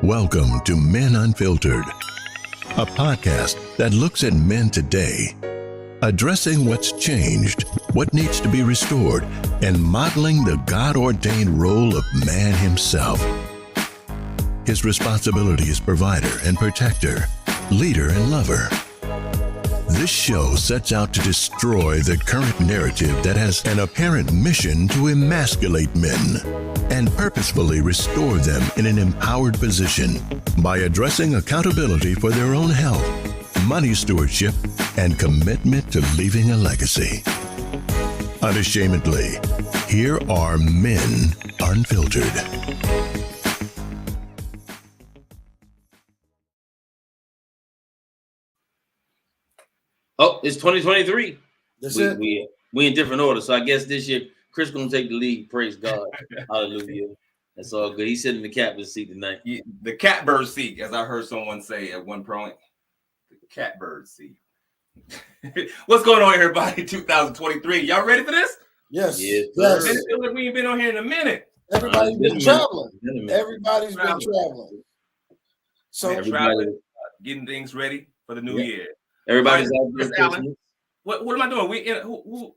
Welcome to Men Unfiltered, a podcast that looks at men today, addressing what's changed, what needs to be restored, and modeling the God-ordained role of man himself. His responsibility as provider and protector, leader and lover. This show sets out to destroy the current narrative that has an apparent mission to emasculate men and purposefully restore them in an empowered position by addressing accountability for their own health, money stewardship, and commitment to leaving a legacy. Unashamedly, here are Men Unfiltered. Oh, it's 2023. That's it. We in different order. So I guess this year Chris gonna take the lead. Praise God. Hallelujah. That's all good. He's sitting in the captain's seat tonight. The catbird seat, as I heard someone say at one point. The catbird seat. What's going on, everybody? 2023. Y'all ready for this? Yes. Yes, Yes. sir. It feels like we ain't been on here in a minute. Everybody's Been a been minute. traveling. Been a minute. Everybody's been traveling. So Man, traveling, getting things ready for the new year. Everybody's out Chris there. Allen. What am I doing? Who?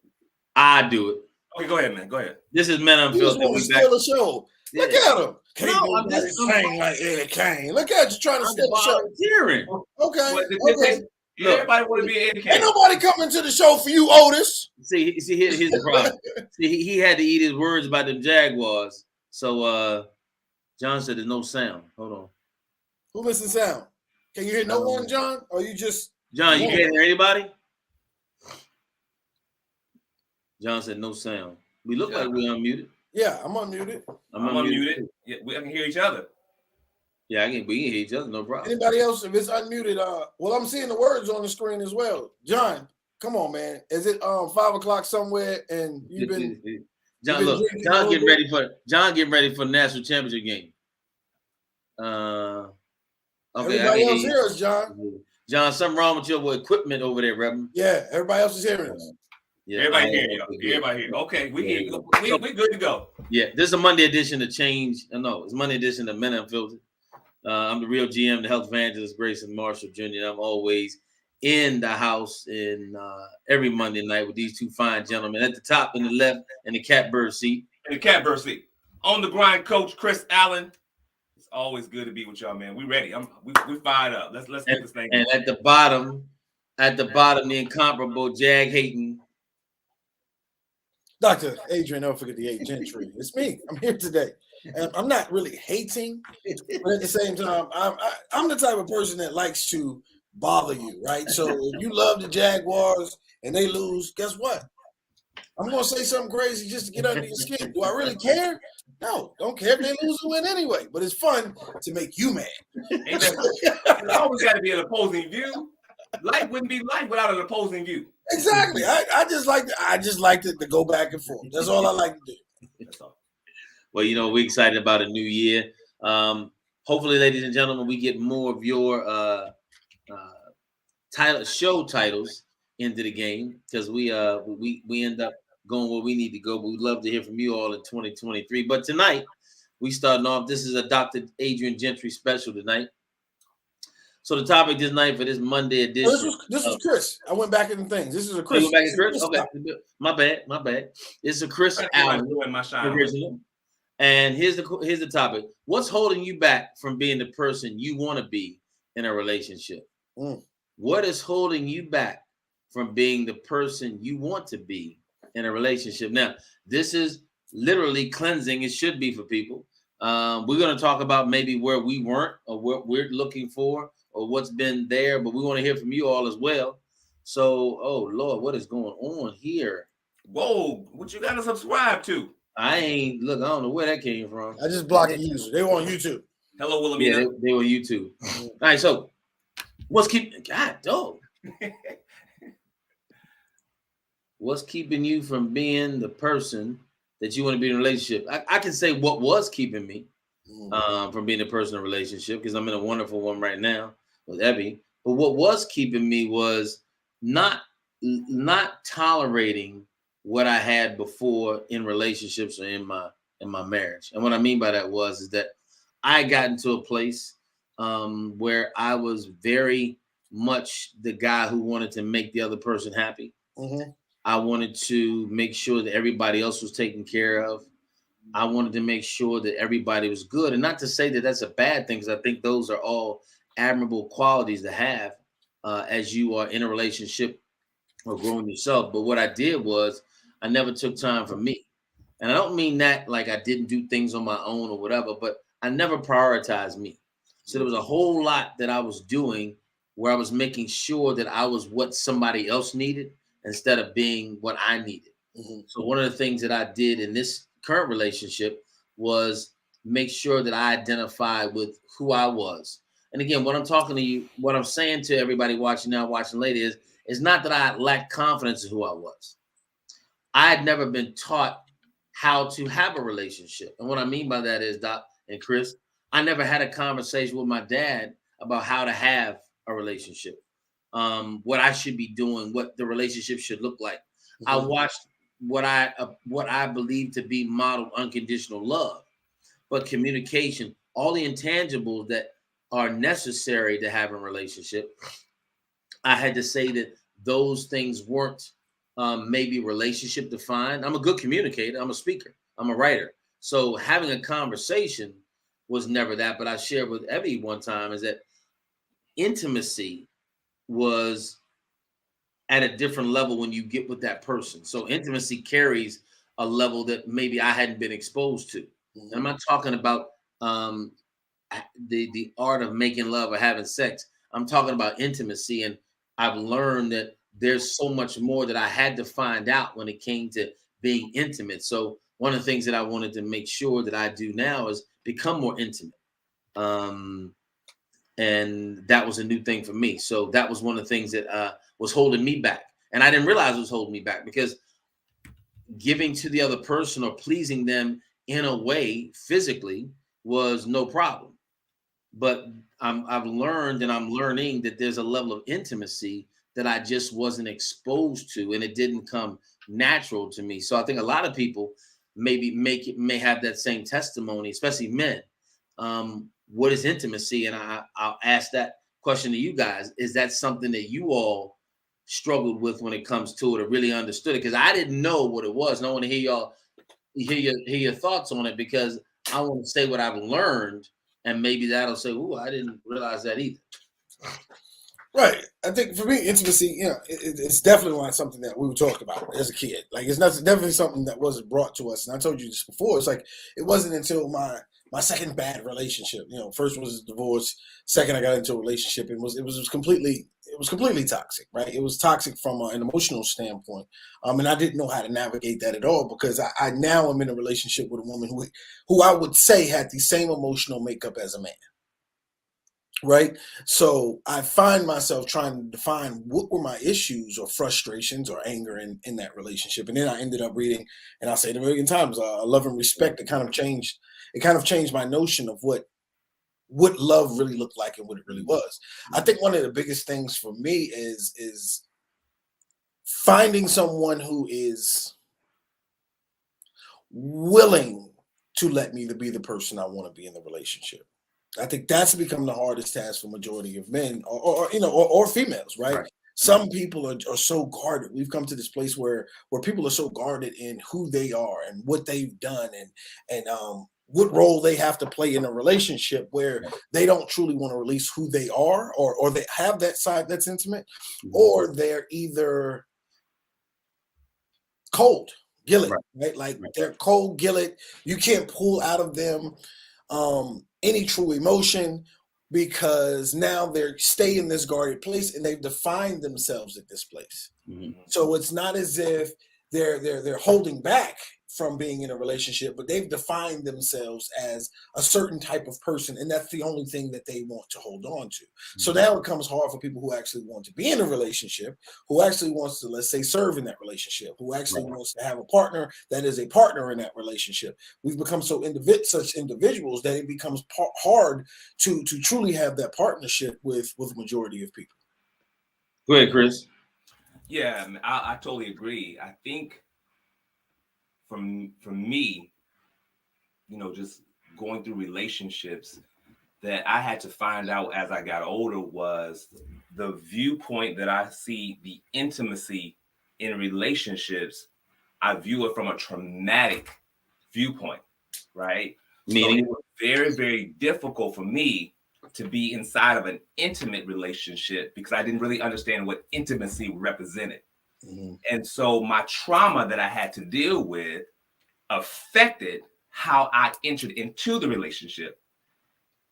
I do it. Okay, go ahead, man. Go ahead. This is Men you just Unfiltered. want to We back. steal the show. Look Yeah. at him. Can't No, nobody I'm just- sing like Eddie Kane. Look at you trying to I'm steal the show. volunteering. Okay. What, Okay. Yeah, everybody want to be Eddie Ain't Kane. nobody coming to the show for you, Otis. See, here's the problem. See, he had to eat his words about them Jaguars. So John said there's no sound. Hold on. Who missing sound? Can you hear no one, John? Or you just John, you Yeah. can't hear anybody? John said no sound. We look like we're unmuted. yeah, I'm unmuted. I'm I'm unmuted. Yeah, we can hear each other. Yeah, we can hear each other, no problem. Anybody else, if it's unmuted, well, I'm seeing the words on the screen as well. John, come on, man. Is it 5 o'clock somewhere and you've been John, been look, drinking a John little getting ready for the national championship game. Okay, everybody else hear us, John? John, something wrong with your equipment over there, Reverend. Yeah, everybody else is hearing us. Yeah, Everybody I- hear you. Everybody hear. Okay, we good to go. Yeah, this is a Monday edition of Change. No, it's Monday edition of Men Unfiltered. I'm the real GM, the health evangelist, Grayson Marshall Jr. And I'm always in the house in every Monday night with these two fine gentlemen at the top in the left in the catbird seat. And the catbird seat. On the grind, Coach Chris Allen. It's always good to be with y'all, man. We ready. We fired up. Let's get this thing And going. at the bottom, the incomparable Jag Hayton. Dr. Adrian, don't forget the 8 Gentry. It's me. I'm here today. And I'm not really hating, but at the same time, I'm the type of person that likes to bother you, right? So if you love the Jaguars and they lose, guess what? I'm going to say something crazy just to get under your skin. Do I really care? No, don't care if they lose or win anyway. But it's fun to make you mad. There's always got to be an opposing view. Life wouldn't be life without an opposing view. Exactly. I just like to go back and forth. That's all I like to do. That's all. Well, we're excited about a new year. Hopefully, ladies and gentlemen, we get more of your show titles into the game because we end up going where we need to go. But we'd love to hear from you all in 2023. But tonight, we starting off. This is a Dr. Adrian Gentry special tonight. So the topic this night for this Monday edition. This was Chris. I went back in the things. This is a Chris. You went back to Chris? Okay. My bad. It's a Chris Allen My shine. original. And here's the topic. What's holding you back from being the person you want to be in a relationship? What is holding you back from being the person you want to be in a relationship? Now, this is literally cleansing. It should be for people. We're going to talk about maybe where we weren't or what we're looking for or what's been there, but we want to hear from you all as well. So, oh Lord, what is going on here? Whoa, what you got to subscribe to? I don't know where that came from. I just blocked the user. They were on YouTube. Hello, Wilhelmina. Yeah, they were YouTube. All right, so what's keeping what's keeping you from being the person that you want to be in a relationship? I can say what was keeping me from being the person in a relationship because I'm in a wonderful one right now with Evie. But what was keeping me was not tolerating what I had before in relationships or in my marriage. And what I mean by that is that I got into a place where I was very much the guy who wanted to make the other person happy. Mm-hmm. I wanted to make sure that everybody else was taken care of. I wanted to make sure that everybody was good. And not to say that that's a bad thing, because I think those are all admirable qualities to have as you are in a relationship or growing yourself. But what I did was I never took time for me. And I don't mean that like I didn't do things on my own or whatever, but I never prioritized me. So there was a whole lot that I was doing where I was making sure that I was what somebody else needed instead of being what I needed. Mm-hmm. So one of the things that I did in this current relationship was make sure that I identified with who I was. And again, what I'm talking to you, what I'm saying to everybody watching now, watching later is not that I lacked confidence in who I was. I had never been taught how to have a relationship. And what I mean by that is, Doc and Chris, I never had a conversation with my dad about how to have a relationship, what I should be doing, what the relationship should look like. Mm-hmm. I watched what I believe to be modeled unconditional love, but communication, all the intangibles that are necessary to have a relationship. I had to say that those things weren't maybe relationship defined. I'm a good communicator. I'm a speaker. I'm a writer. So having a conversation was never that. But I shared with Evie one time is that intimacy was at a different level when you get with that person. So intimacy carries a level that maybe I hadn't been exposed to. Mm-hmm. And I'm not talking about the art of making love or having sex. I'm talking about intimacy. And I've learned that there's so much more that I had to find out when it came to being intimate. So one of the things that I wanted to make sure that I do now is become more intimate. And that was a new thing for me. So that was one of the things that was holding me back. And I didn't realize it was holding me back because giving to the other person or pleasing them in a way physically was no problem. But I've learned and I'm learning that there's a level of intimacy that I just wasn't exposed to, and it didn't come natural to me. So I think a lot of people may have that same testimony, especially men. What is intimacy? And I'll ask that question to you guys. Is that something that you all struggled with when it comes to it or really understood it? Because I didn't know what it was. And I want to hear your thoughts on it, because I want to say what I've learned, and maybe that'll say, "Ooh, I didn't realize that either." Right. I think for me, intimacy, it's definitely not something that we were talking about as a kid. Like, it's definitely something that wasn't brought to us. And I told you this before. It's like it wasn't until my second bad relationship. First was a divorce. Second, I got into a relationship, and it was completely toxic. Right. It was toxic from an emotional standpoint, and I didn't know how to navigate that at all, because I now am in a relationship with a woman who I would say had the same emotional makeup as a man. Right. So I find myself trying to define what were my issues or frustrations or anger in that relationship. And then I ended up reading, and I'll say it a million times, Love and Respect. It kind of changed my notion of what love really looked like and what it really was. I think one of the biggest things for me is finding someone who is willing to let me to be the person I want to be in the relationship. I think that's become the hardest task for majority of men or females, right? Some people are so guarded. We've come to this place where people are so guarded in who they are and what they've done and what role they have to play in a relationship, where they don't truly want to release who they are, or they have that side that's intimate, or they're either cold, gillet, right? Like they're cold, gillet. You can't pull out of them any true emotion, because now they stay in this guarded place and they've defined themselves at this place. Mm-hmm. So it's not as if they're holding back from being in a relationship, but they've defined themselves as a certain type of person, and that's the only thing that they want to hold on to. Mm-hmm. So now it becomes hard for people who actually want to be in a relationship, who actually wants to, let's say, serve in that relationship, who actually wants to have a partner that is a partner in that relationship. We've become such individuals that it becomes hard to truly have that partnership with the majority of people. Go ahead, Chris. Yeah, I totally agree. I think from me, just going through relationships that I had to find out as I got older was the viewpoint that I see the intimacy in relationships. I view it from a traumatic viewpoint, right? Meaning? So it was very, very difficult for me to be inside of an intimate relationship because I didn't really understand what intimacy represented. Mm-hmm. And so my trauma that I had to deal with affected how I entered into the relationship.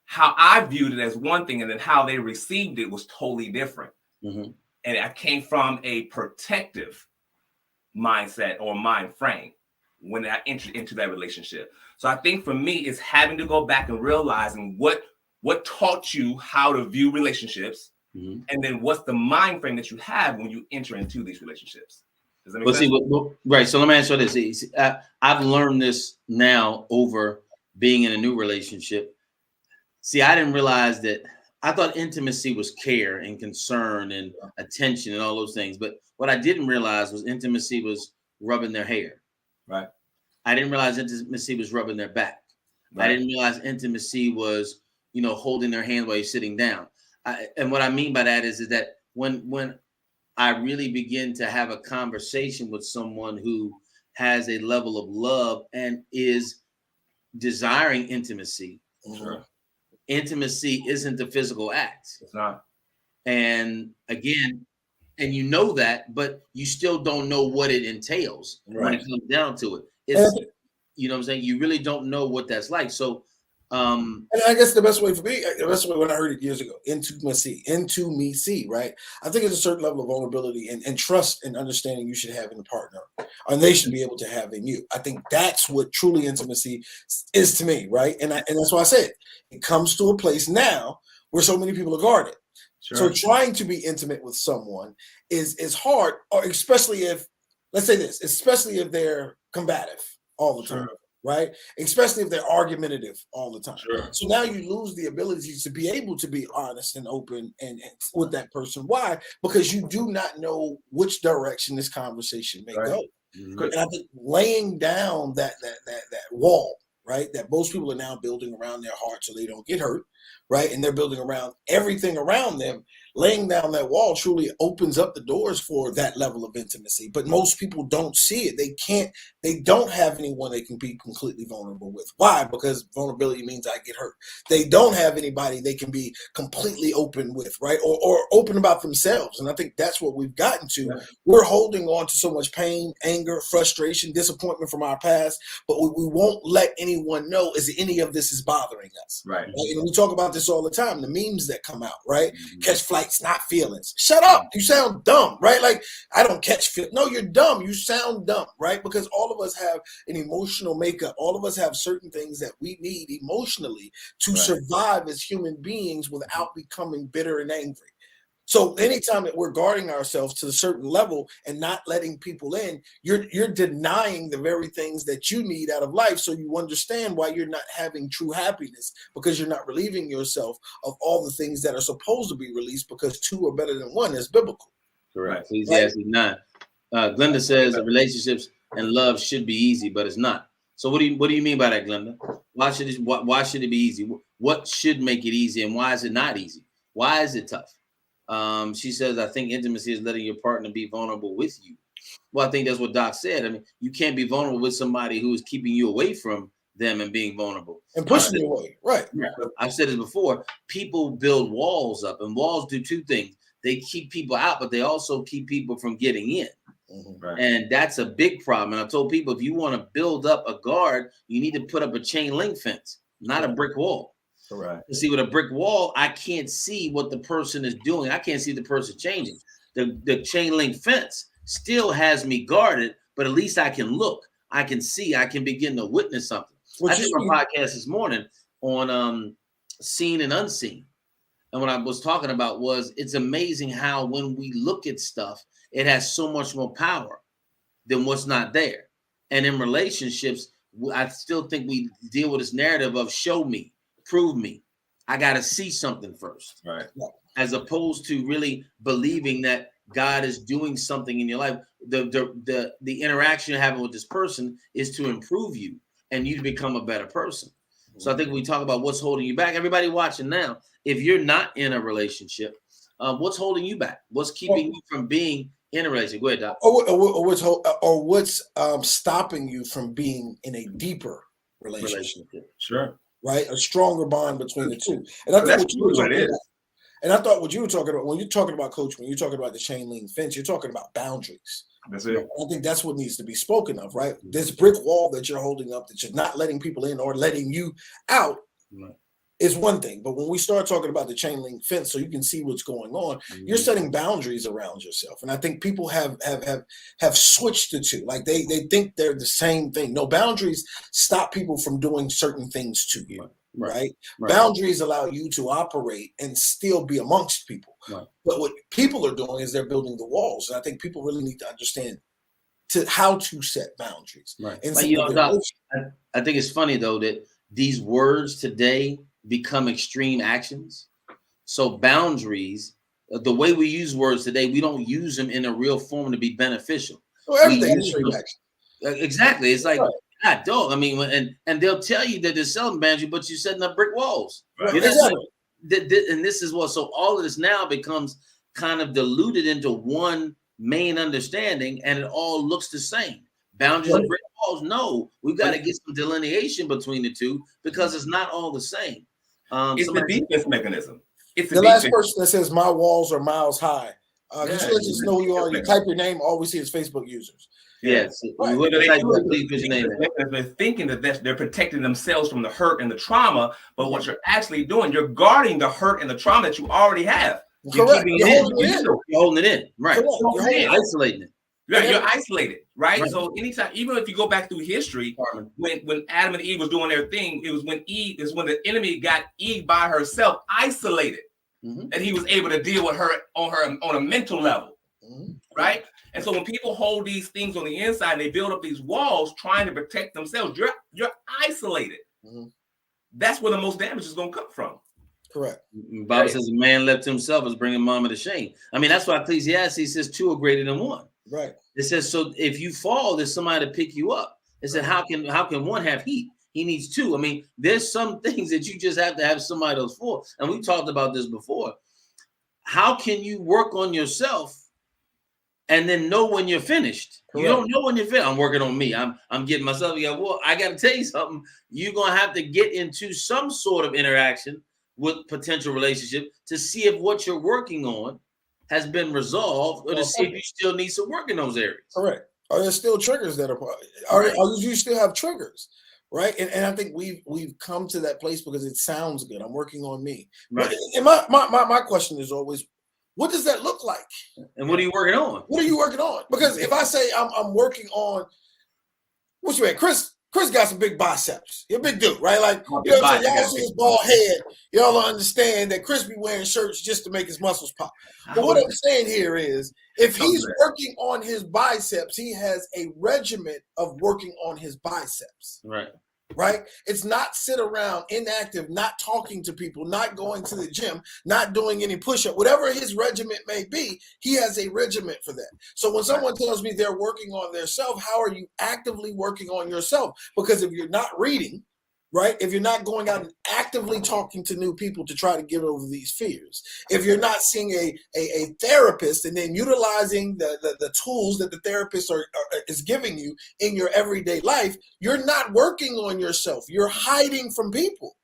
How I viewed it as one thing, and then how they received it was totally different. Mm-hmm. And I came from a protective mindset or mind frame when I entered into that relationship. So I think for me, it's having to go back and realizing what taught you how to view relationships, mm-hmm. and then what's the mind frame that you have when you enter into these relationships. Does that make sense? Right. So let me answer this. I've learned this now over being in a new relationship. See, I didn't realize that. I thought intimacy was care and concern and attention and all those things. But what I didn't realize was intimacy was rubbing their hair. Right. I didn't realize intimacy was rubbing their back. Right. I didn't realize intimacy was, holding their hand while you're sitting down. And what I mean by that is that when I really begin to have a conversation with someone who has a level of love and is desiring intimacy, sure. Intimacy isn't the physical act. It's not. And again, and you know that, but you still don't know what it entails when it comes down to it. It's, you know what I'm saying? You really don't know what that's like. So, and I guess the best way when I heard it years ago, intimacy, right? I think it's a certain level of vulnerability and trust and understanding you should have in a partner, and they should be able to have in you. I think that's what truly intimacy is to me, right? And that's why I said it comes to a place now where so many people are guarded. Sure. So trying to be intimate with someone is hard, or especially if they're combative all the time. Sure. Right? Especially if they're argumentative all the time. Sure. So now you lose the ability to be able to be honest and open and with that person. Why? Because you do not know which direction this conversation may go. Mm-hmm. And I think laying down that wall, right, that most people are now building around their heart so they don't get hurt, right? And they're building around everything around them. Laying down that wall truly opens up the doors for that level of intimacy. But most people don't see it. They don't have anyone they can be completely vulnerable with. Why? Because vulnerability means I get hurt. They don't have anybody they can be completely open with, right? Or open about themselves. And I think that's what we've gotten to. Right. We're holding on to so much pain, anger, frustration, disappointment from our past, but we won't let anyone know as any of this is bothering us. Right. And we talk about this all the time, the memes that come out, right? Mm-hmm. Catch flights, not feelings. Shut up. You sound dumb, right? Like, I don't catch feelings. No, you're dumb. You sound dumb, right? Because all of us have an emotional makeup. All of us have certain things that we need emotionally to survive as human beings without becoming bitter and angry. So anytime that we're guarding ourselves to a certain level and not letting people in, you're denying the very things that you need out of life. So you understand why you're not having true happiness, because you're not relieving yourself of all the things that are supposed to be released, because two are better than one is biblical. Correct. Ecclesiastes 9. Glenda says that relationships and love should be easy, but it's not. So what do you mean by that, Glenda? Why should it be easy? What should make it easy, and why is it not easy? Why is it tough? She says, I think intimacy is letting your partner be vulnerable with you. Well, I think that's what Doc said. I mean, you can't be vulnerable with somebody who is keeping you away from them and being vulnerable. And pushing you away. Right. Yeah. I've said it before. People build walls up, and walls do two things. They keep people out, but they also keep people from getting in. Mm-hmm. Right. And that's a big problem. And I told people, if you want to build up a guard, you need to put up a chain link fence, not a brick wall. Right. See, with a brick wall, I can't see what the person is doing. I can't see the person changing. The chain link fence still has me guarded, but at least I can look. I can see. I can begin to witness something. I did a podcast this morning on seen and unseen. And what I was talking about was, it's amazing how when we look at stuff, it has so much more power than what's not there. And in relationships, I still think we deal with this narrative of show me. Prove me. I got to see something first. Right. As opposed to really believing that God is doing something in your life. The interaction you're having with this person is to improve you and you to become a better person. So I think we talk about what's holding you back. Everybody watching now, if you're not in a relationship, what's holding you back? What's keeping you from being in a relationship? Go ahead, Doc. Or what's stopping you from being in a deeper relationship? Sure. Right, a stronger bond between the two. And I think and I thought what you were talking about when you're talking about coach, when you're talking about the chain link fence, you're talking about boundaries. That's it. I think that's what needs to be spoken of, right? This brick wall that you're holding up, that you're not letting people in or letting you out, is one thing. But when we start talking about the chain link fence, so you can see what's going on, you're setting boundaries around yourself. And I think people have switched the two. Like they think they're the same thing. No, boundaries stop people from doing certain things to you. Right. Boundaries allow you to operate and still be amongst people. But what people are doing is they're building the walls. And I think people really need to understand how to set boundaries. And Doc, I think it's funny though that these words today become extreme actions. So boundaries, the way we use words today, we don't use them in a real form to be beneficial. Well, everything is extreme action. Exactly. It's like, God, dog. I mean, and they'll tell you that they're selling boundaries, but you're setting up brick walls. Exactly. And this is what, so all of this now becomes kind of diluted into one main understanding, and it all looks the same. Boundaries and brick walls. No, we've got to get some delineation between the two because it's not all the same. It's the defense mechanism. It's the last person that says my walls are miles high. Just let us know who you are. You type your name. All we see is Facebook users. Yes. They're thinking that they're protecting themselves from the hurt and the trauma, but what you're actually doing, you're guarding the hurt and the trauma that you already have. You're keeping it in. You're holding it in. Right. You're isolating it. Yeah, you're isolated, right? So anytime, even if you go back through history, when Adam and Eve was doing their thing, it was when the enemy got Eve by herself, isolated, and he was able to deal with her on a mental level, right? And so when people hold these things on the inside, and they build up these walls trying to protect themselves, you're isolated. That's where the most damage is going to come from. Correct. Bible says a man left to himself is bringing mama to shame. I mean, that's why Ecclesiastes says two are greater than one. Right. It says, so if you fall, there's somebody to pick you up. It said, how can one have heat? He needs two. I mean, there's some things that you just have to have somebody else for. And we talked about this before. How can you work on yourself and then know when you're finished? Correct. You don't know when you're finished. I'm working on me. I'm getting myself. Well, I got to tell you something. You're going to have to get into some sort of interaction with potential relationship to see if what you're working on has been resolved, or to see if you still need some work in those areas. Correct. Are there still triggers that are you still have triggers, right? And I think we've come to that place because it sounds good. I'm working on me. Right. And my question is always, what does that look like? And what are you working on? What are you working on? Because if I say I'm working on, what you at, Chris got some big biceps. You're a big dude, right? Like, you know what I'm saying? Y'all see his bald head. Y'all don't understand that Chris be wearing shirts just to make his muscles pop. But what I'm saying here is, if he's working on his biceps, he has a regiment of working on his biceps. Right? It's not sit around inactive, not talking to people, not going to the gym, not doing any push-up. Whatever his regiment may be, he has a regiment for that. So when someone tells me they're working on their self, how are you actively working on yourself? Because if you're not reading, right? If you're not going out and actively talking to new people to try to get over these fears, if you're not seeing a therapist and then utilizing the tools that the therapist is giving you in your everyday life, you're not working on yourself. You're hiding from people.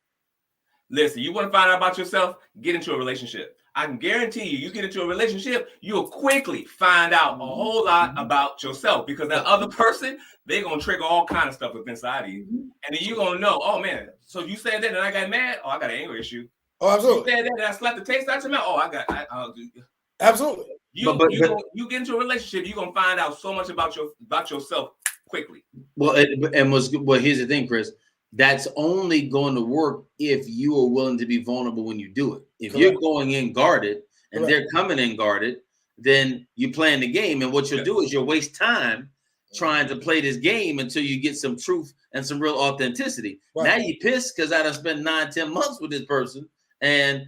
Listen, you want to find out about yourself? Get into a relationship. I can guarantee you get into a relationship, you'll quickly find out a whole lot about yourself, because that other person, they're going to trigger all kind of stuff up inside of you. And then you're going to know, oh, man, so you said that and I got mad? Oh, I got an anger issue. Oh, absolutely. You said that and I slapped the taste out your mouth? Oh, absolutely. You get into a relationship, you're going to find out so much about yourself quickly. Well, here's the thing, Chris. That's only going to work if you are willing to be vulnerable when you do it. If you're going in guarded and they're coming in guarded, then you're playing the game. And what you'll do is you'll waste time trying to play this game until you get some truth and some real authenticity. Now you pissed because I done spent 9-10 months with this person, and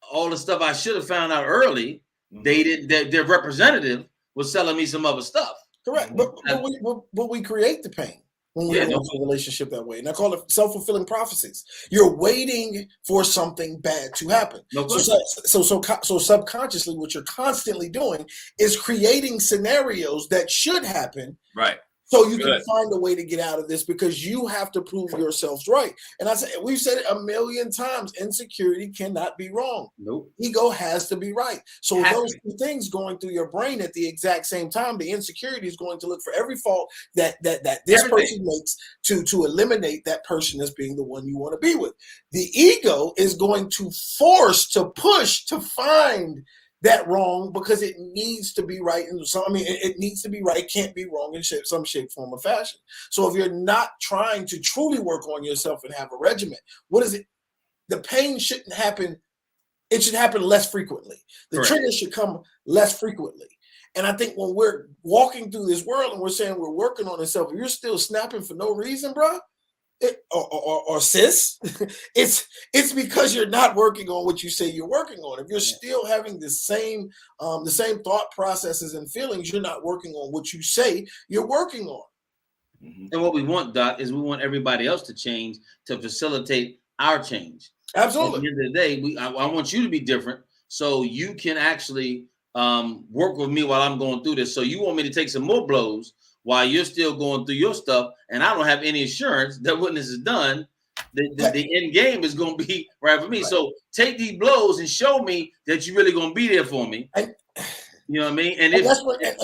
all the stuff I should have found out early, they didn't. Their representative was selling me some other stuff. Correct, but we create the pain. when we go into a relationship that way. And I call it self-fulfilling prophecies. You're waiting for something bad to happen. So subconsciously, what you're constantly doing is creating scenarios that should happen. Right. So you can find a way to get out of this, because you have to prove yourselves right. And we've said it a million times, insecurity cannot be wrong. Nope. Ego has to be right. So those two things going through your brain at the exact same time, the insecurity is going to look for every fault that this person makes to eliminate that person as being the one you want to be with. The ego is going to force, to push, to find that wrong, because it needs to be right. It needs to be right. It can't be wrong in some shape, form, or fashion. So if you're not trying to truly work on yourself and have a regimen, what is it? The pain shouldn't happen. It should happen less frequently. The triggers should come less frequently. And I think when we're walking through this world and we're saying we're working on ourselves, if you're still snapping for no reason, bro, or sis, it's because you're not working on what you say you're working on. If you're still having the same thought processes and feelings, you're not working on what you say you're working on. And what we want, Doc, is we want everybody else to change to facilitate our change. Absolutely. At the end of the day, I want you to be different, so you can actually work with me while I'm going through this. So you want me to take some more blows while you're still going through your stuff, and I don't have any assurance that when this is done, the end game is going to be right for me. Right. So take these blows and show me that you're really going to be there for me. You know what I mean? And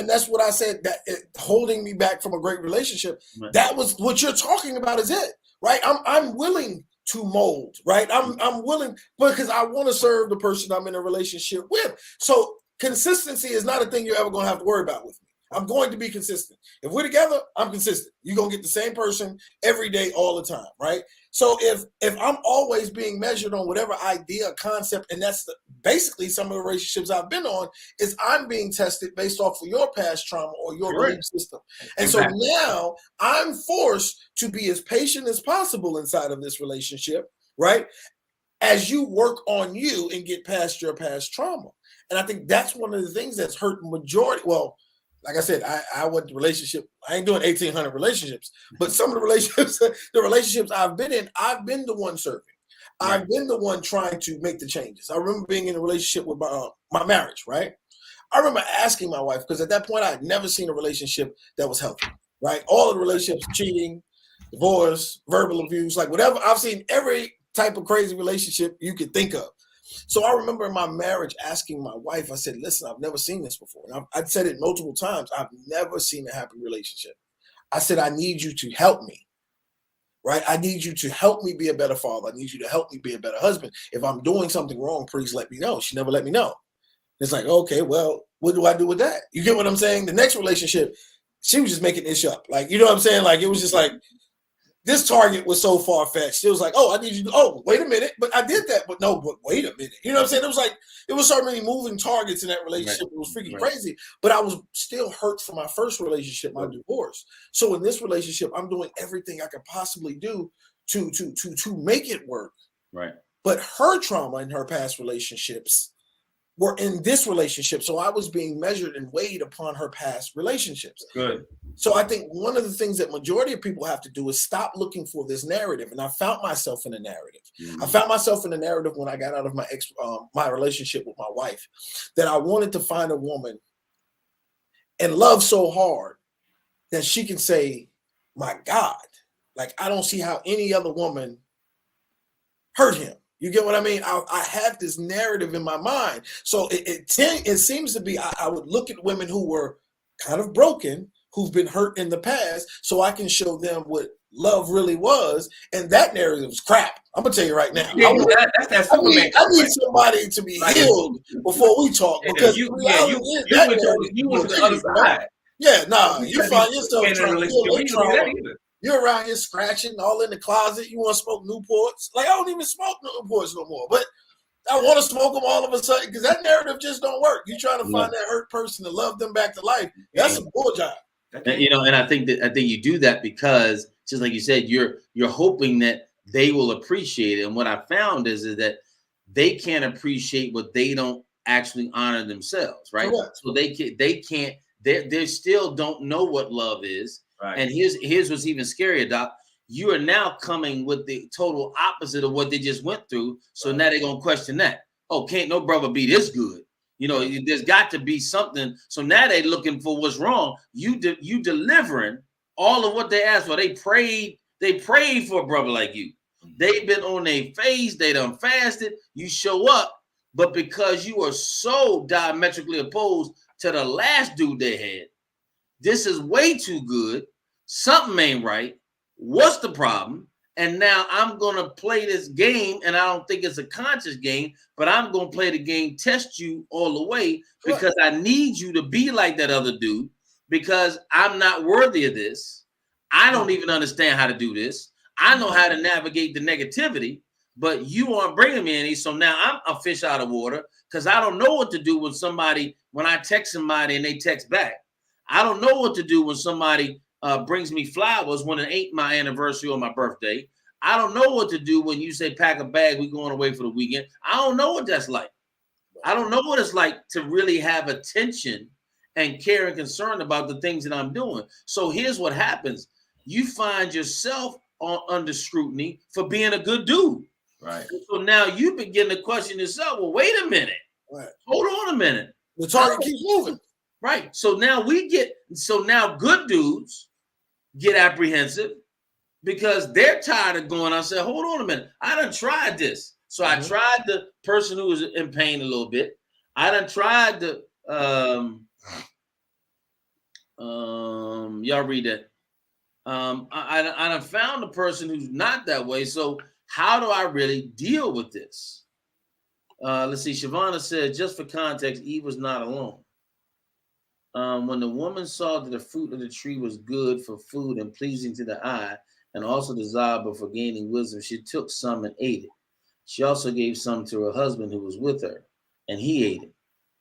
that's what I said, that holding me back from a great relationship. Right. That was what you're talking about, is it, right? I'm willing to mold, right? I'm willing, because I want to serve the person I'm in a relationship with. So consistency is not a thing you're ever going to have to worry about with me. I'm going to be consistent. If we're together, I'm consistent. You're going to get the same person every day, all the time, right? So if I'm always being measured on whatever idea, concept, and that's basically some of the relationships I've been on, is I'm being tested based off of your past trauma or your belief system. And so now I'm forced to be as patient as possible inside of this relationship, right? As you work on you and get past your past trauma. And I think that's one of the things that's hurt majority. Well, like I said, I went to relationship. I ain't doing 1,800 relationships, but some of the relationships I've been in, I've been the one serving. Right. I've been the one trying to make the changes. I remember being in a relationship with my marriage, right? I remember asking my wife, because at that point I had never seen a relationship that was healthy, right? All of the relationships, cheating, divorce, verbal abuse, like whatever. I've seen every type of crazy relationship you could think of. So I remember in my marriage asking my wife, I said, listen, I've never seen this before. And I'd said it multiple times. I've never seen a happy relationship. I said, I need you to help me, right? I need you to help me be a better father. I need you to help me be a better husband. If I'm doing something wrong, please let me know. She never let me know. It's like, okay, well, what do I do with that? You get what I'm saying? The next relationship, she was just making this up. Like, you know what I'm saying? Like, it was just like, this target was so far-fetched. It was like, oh, I need you to, oh, wait a minute. But I did that. But no, but wait a minute. You know what I'm saying? It was like, it was so many moving targets in that relationship. Right. It was freaking crazy. But I was still hurt from my first relationship, my divorce. So in this relationship, I'm doing everything I could possibly do to make it work. Right. But her trauma in her past relationships were in this relationship. So I was being measured and weighed upon her past relationships. Good. So I think one of the things that majority of people have to do is stop looking for this narrative. And I found myself in a narrative. Mm-hmm. I found myself in a narrative when I got out of my relationship with my wife, that I wanted to find a woman and love so hard that she can say, my God, like, I don't see how any other woman hurt him. You get what I mean? I had this narrative in my mind. So it seems to be, I would look at women who were kind of broken, who've been hurt in the past, so I can show them what love really was. And that narrative is crap. I'm going to tell you right now. Yeah, I need somebody to be healed before we talk. Because you went to the other side. Yeah, nah, you find yourself trying to heal trauma. You're around here scratching all in the closet. You want to smoke Newports? Like, I don't even smoke Newports no more. But I want to smoke them all of a sudden, because that narrative just don't work. You're trying to find that hurt person to love them back to life. That's some bull job. And, and I think you do that because, just like you said, you're hoping that they will appreciate it. And what I found is that they can't appreciate what they don't actually honor themselves, right? Correct. So they still don't know what love is. Right. And here's what's even scarier, Doc. You are now coming with the total opposite of what they just went through. So now they're gonna question that. Oh, can't no brother be this good? You know, there's got to be something. So now they're looking for what's wrong. You delivering all of what they asked for. They prayed for a brother like you. They've been on their face. They done fasted. You show up, but because you are so diametrically opposed to the last dude they had, this is way too good. Something ain't right. What's the problem? And now I'm going to play this game, and I don't think it's a conscious game, but I'm going to play the game, test you all the way, because I need you to be like that other dude, because I'm not worthy of this. I don't even understand how to do this. I know how to navigate the negativity, but you aren't bringing me any. So now I'm a fish out of water, because I don't know what to do when I text somebody and they text back. I don't know what to do when somebody brings me flowers when it ain't my anniversary or my birthday. I don't know what to do when you say pack a bag, we going away for the weekend. I don't know what that's like. I don't know what it's like to really have attention and care and concern about the things that I'm doing. So here's what happens. You find yourself under scrutiny for being a good dude. Right. So now you begin to question yourself. Well, wait a minute. Right. Hold on a minute. The target keeps moving. Right. So now good dudes get apprehensive because they're tired of going. I said, hold on a minute. I done tried this. So I tried the person who was in pain a little bit. I done tried the y'all read that. I done found a person who's not that way. So how do I really deal with this? Let's see. Shavana said, just for context, Eve was not alone. When the woman saw that the fruit of the tree was good for food and pleasing to the eye, and also desirable for gaining wisdom, she took some and ate it. She also gave some to her husband who was with her, and he ate it.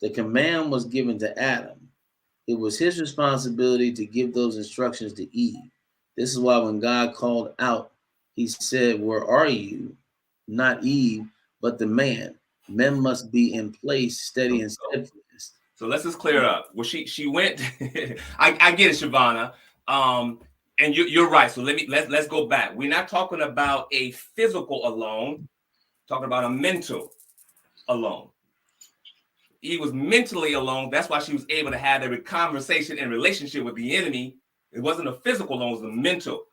The command was given to Adam. It was his responsibility to give those instructions to Eve. This is why when God called out, he said, where are you? Not Eve, but the man. Men must be in place, steady and steadfast. So let's just clear up. Well, she went. I get it, Shavana. And you're right. So let's go back. We're not talking about a physical alone. Talking about a mental alone. He was mentally alone. That's why she was able to have a conversation and relationship with the enemy. It wasn't a physical alone, it was the mental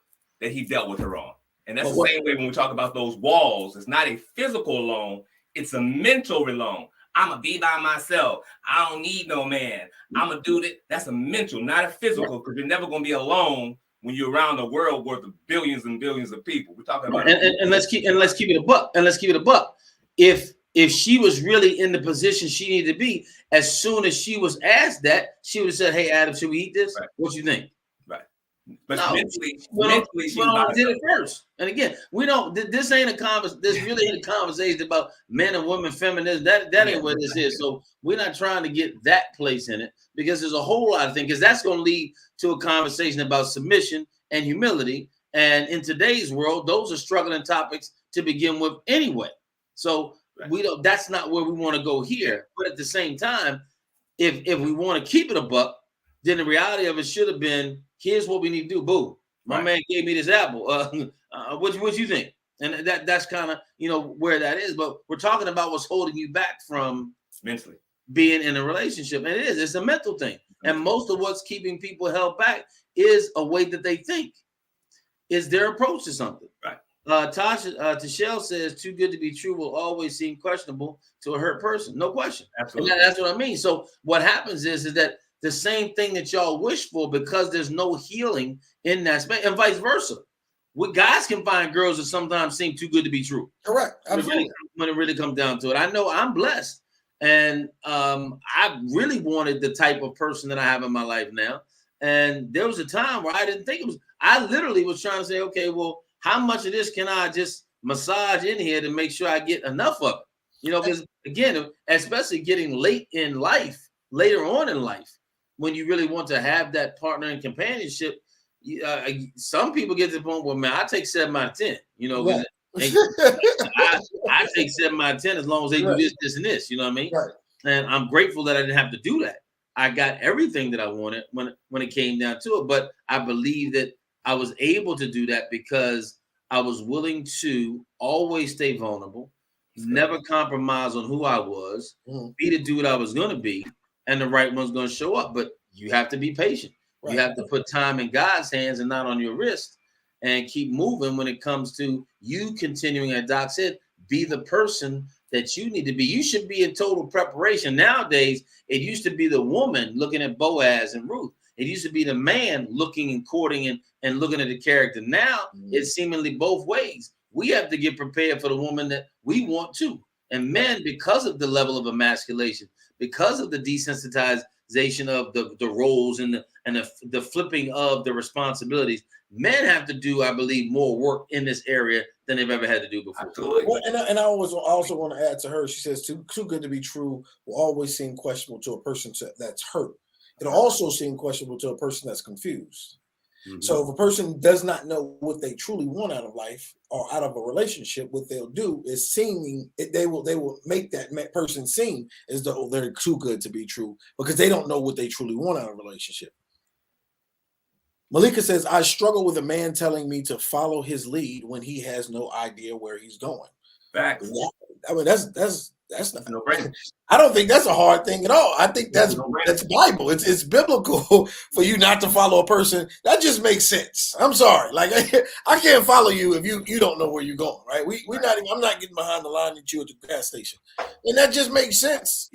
that he dealt with her on. And that's the same way when we talk about those walls. It's not a physical alone, it's a mental alone. I'm going to be by myself. I don't need no man. I'm going to do that. That's a mental, not a physical, because you're never going to be alone when you're around the world worth of billions and billions of people. We're talking about and let's keep it a buck. If she was really in the position she needed to be, as soon as she was asked that, she would have said, hey, Adam, should we eat this? Right. What you think? Right. But no, mentally she did it first. And again, we don't. This ain't a conversation. This really ain't a conversation about men and women, feminism. That ain't what this is. So we're not trying to get that place in it, because there's a whole lot of things. Because that's going to lead to a conversation about submission and humility. And in today's world, those are struggling topics to begin with anyway. So we don't. That's not where we want to go here. But at the same time, if we want to keep it a buck, then the reality of it should have been, here's what we need to do. Boo, my man gave me this apple. What you think? And that's kind of, where that is. But we're talking about what's holding you back from mentally being in a relationship. And it's a mental thing. And most of what's keeping people held back is a way that they think, is their approach to something. Right. Tashelle says, too good to be true will always seem questionable to a hurt person. No question. Absolutely. And that's what I mean. So what happens is that the same thing that y'all wish for, because there's no healing in that space, and vice versa. Guys can find girls that sometimes seem too good to be true. Correct. Absolutely. When it really comes down to it. I know I'm blessed. And I really wanted the type of person that I have in my life now. And there was a time where I didn't think it was, I literally was trying to say, okay, well, how much of this can I just massage in here to make sure I get enough of it? Because again, especially getting later on in life, when you really want to have that partner and companionship, some people get to the point where, man, I take 7 out of 10, I take 7 out of 10 as long as they do this, and this, you know what I mean? Right. And I'm grateful that I didn't have to do that. I got everything that I wanted when it came down to it. But I believe that I was able to do that because I was willing to always stay vulnerable, never compromise on who I was, be the dude I was going to be, and the right one's going to show up. But you have to be patient. Right. You have to put time in God's hands and not on your wrist, and keep moving when it comes to you continuing, as Doc said, be the person that you need to be. You should be in total preparation. Nowadays, it used to be the woman looking at Boaz and Ruth. It used to be the man looking and courting and looking at the character. Now it's seemingly both ways. We have to get prepared for the woman that we want to. And men, because of the level of emasculation, because of the desensitization of the roles and the flipping of the responsibilities, men have to do, I believe, more work in this area than they've ever had to do before. Well, and I also want to add to her. She says, too good to be true will always seem questionable to a person that's hurt. It'll also seem questionable to a person that's confused. Mm-hmm. So if a person does not know what they truly want out of life or out of a relationship, what they'll do is they will make that person seem as though they're too good to be true because they don't know what they truly want out of a relationship. Malika says, I struggle with a man telling me to follow his lead when he has no idea where he's going. Facts. I mean, that's not no brainer. I don't think that's a hard thing at all. I think that's Bible. It's biblical for you not to follow a person. That just makes sense. I'm sorry. Like I can't follow you if you don't know where you're going, right? I'm not getting behind the line at you at the gas station. And that just makes sense,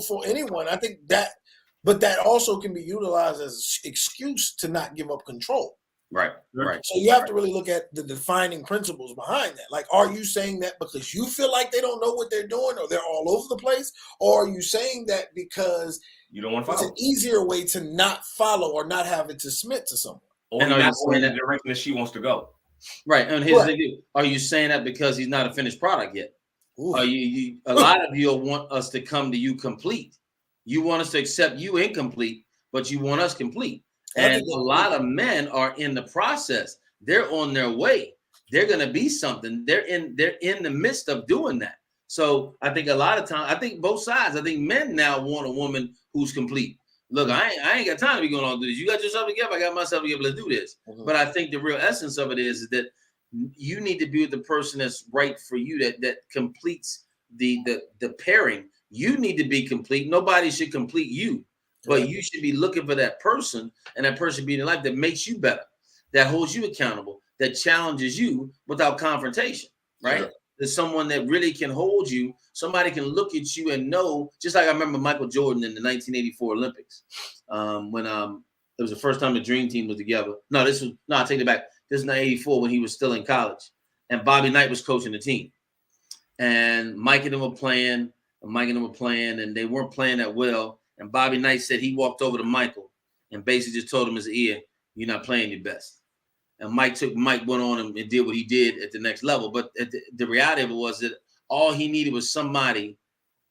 for anyone. I think that. But that also can be utilized as an excuse to not give up control. Right. So you have to really look at the defining principles behind that. Like, are you saying that because you feel like they don't know what they're doing or they're all over the place? Or are you saying that because you don't want to follow? It's an easier way to not follow or not have it to submit to someone? Or you're not going in the direction that she wants to go. Right. And here's the thing. Are you saying that because he's not a finished product yet? Ooh. Are you a lot of you want us to come to you complete. You want us to accept you incomplete, but you want us complete. And a lot of men are in the process. They're on their way. They're going to be something. They're in the midst of doing that. So I think a lot of times, I think both sides, I think men now want a woman who's complete. Look, I ain't got time to be going on do this. You got yourself together. I got myself together. Let's do this. Mm-hmm. But I think the real essence of it is that you need to be with the person that's right for you, that completes the pairing. You need to be complete. Nobody should complete you, but you should be looking for that person, and that person be in life that makes you better, that holds you accountable, that challenges you without confrontation, right? Yeah. There's someone that really can hold you. Somebody can look at you and know, just like I remember Michael Jordan in the 1984 Olympics, when it was the first time the Dream Team was together. I take it back. This is 1984 when he was still in college, and Bobby Knight was coaching the team, and Mike and them were playing. And they weren't playing that well. And Bobby Knight said he walked over to Michael and basically just told him in his ear, "You're not playing your best." And Mike went on and did what he did at the next level. But the reality of it was that all he needed was somebody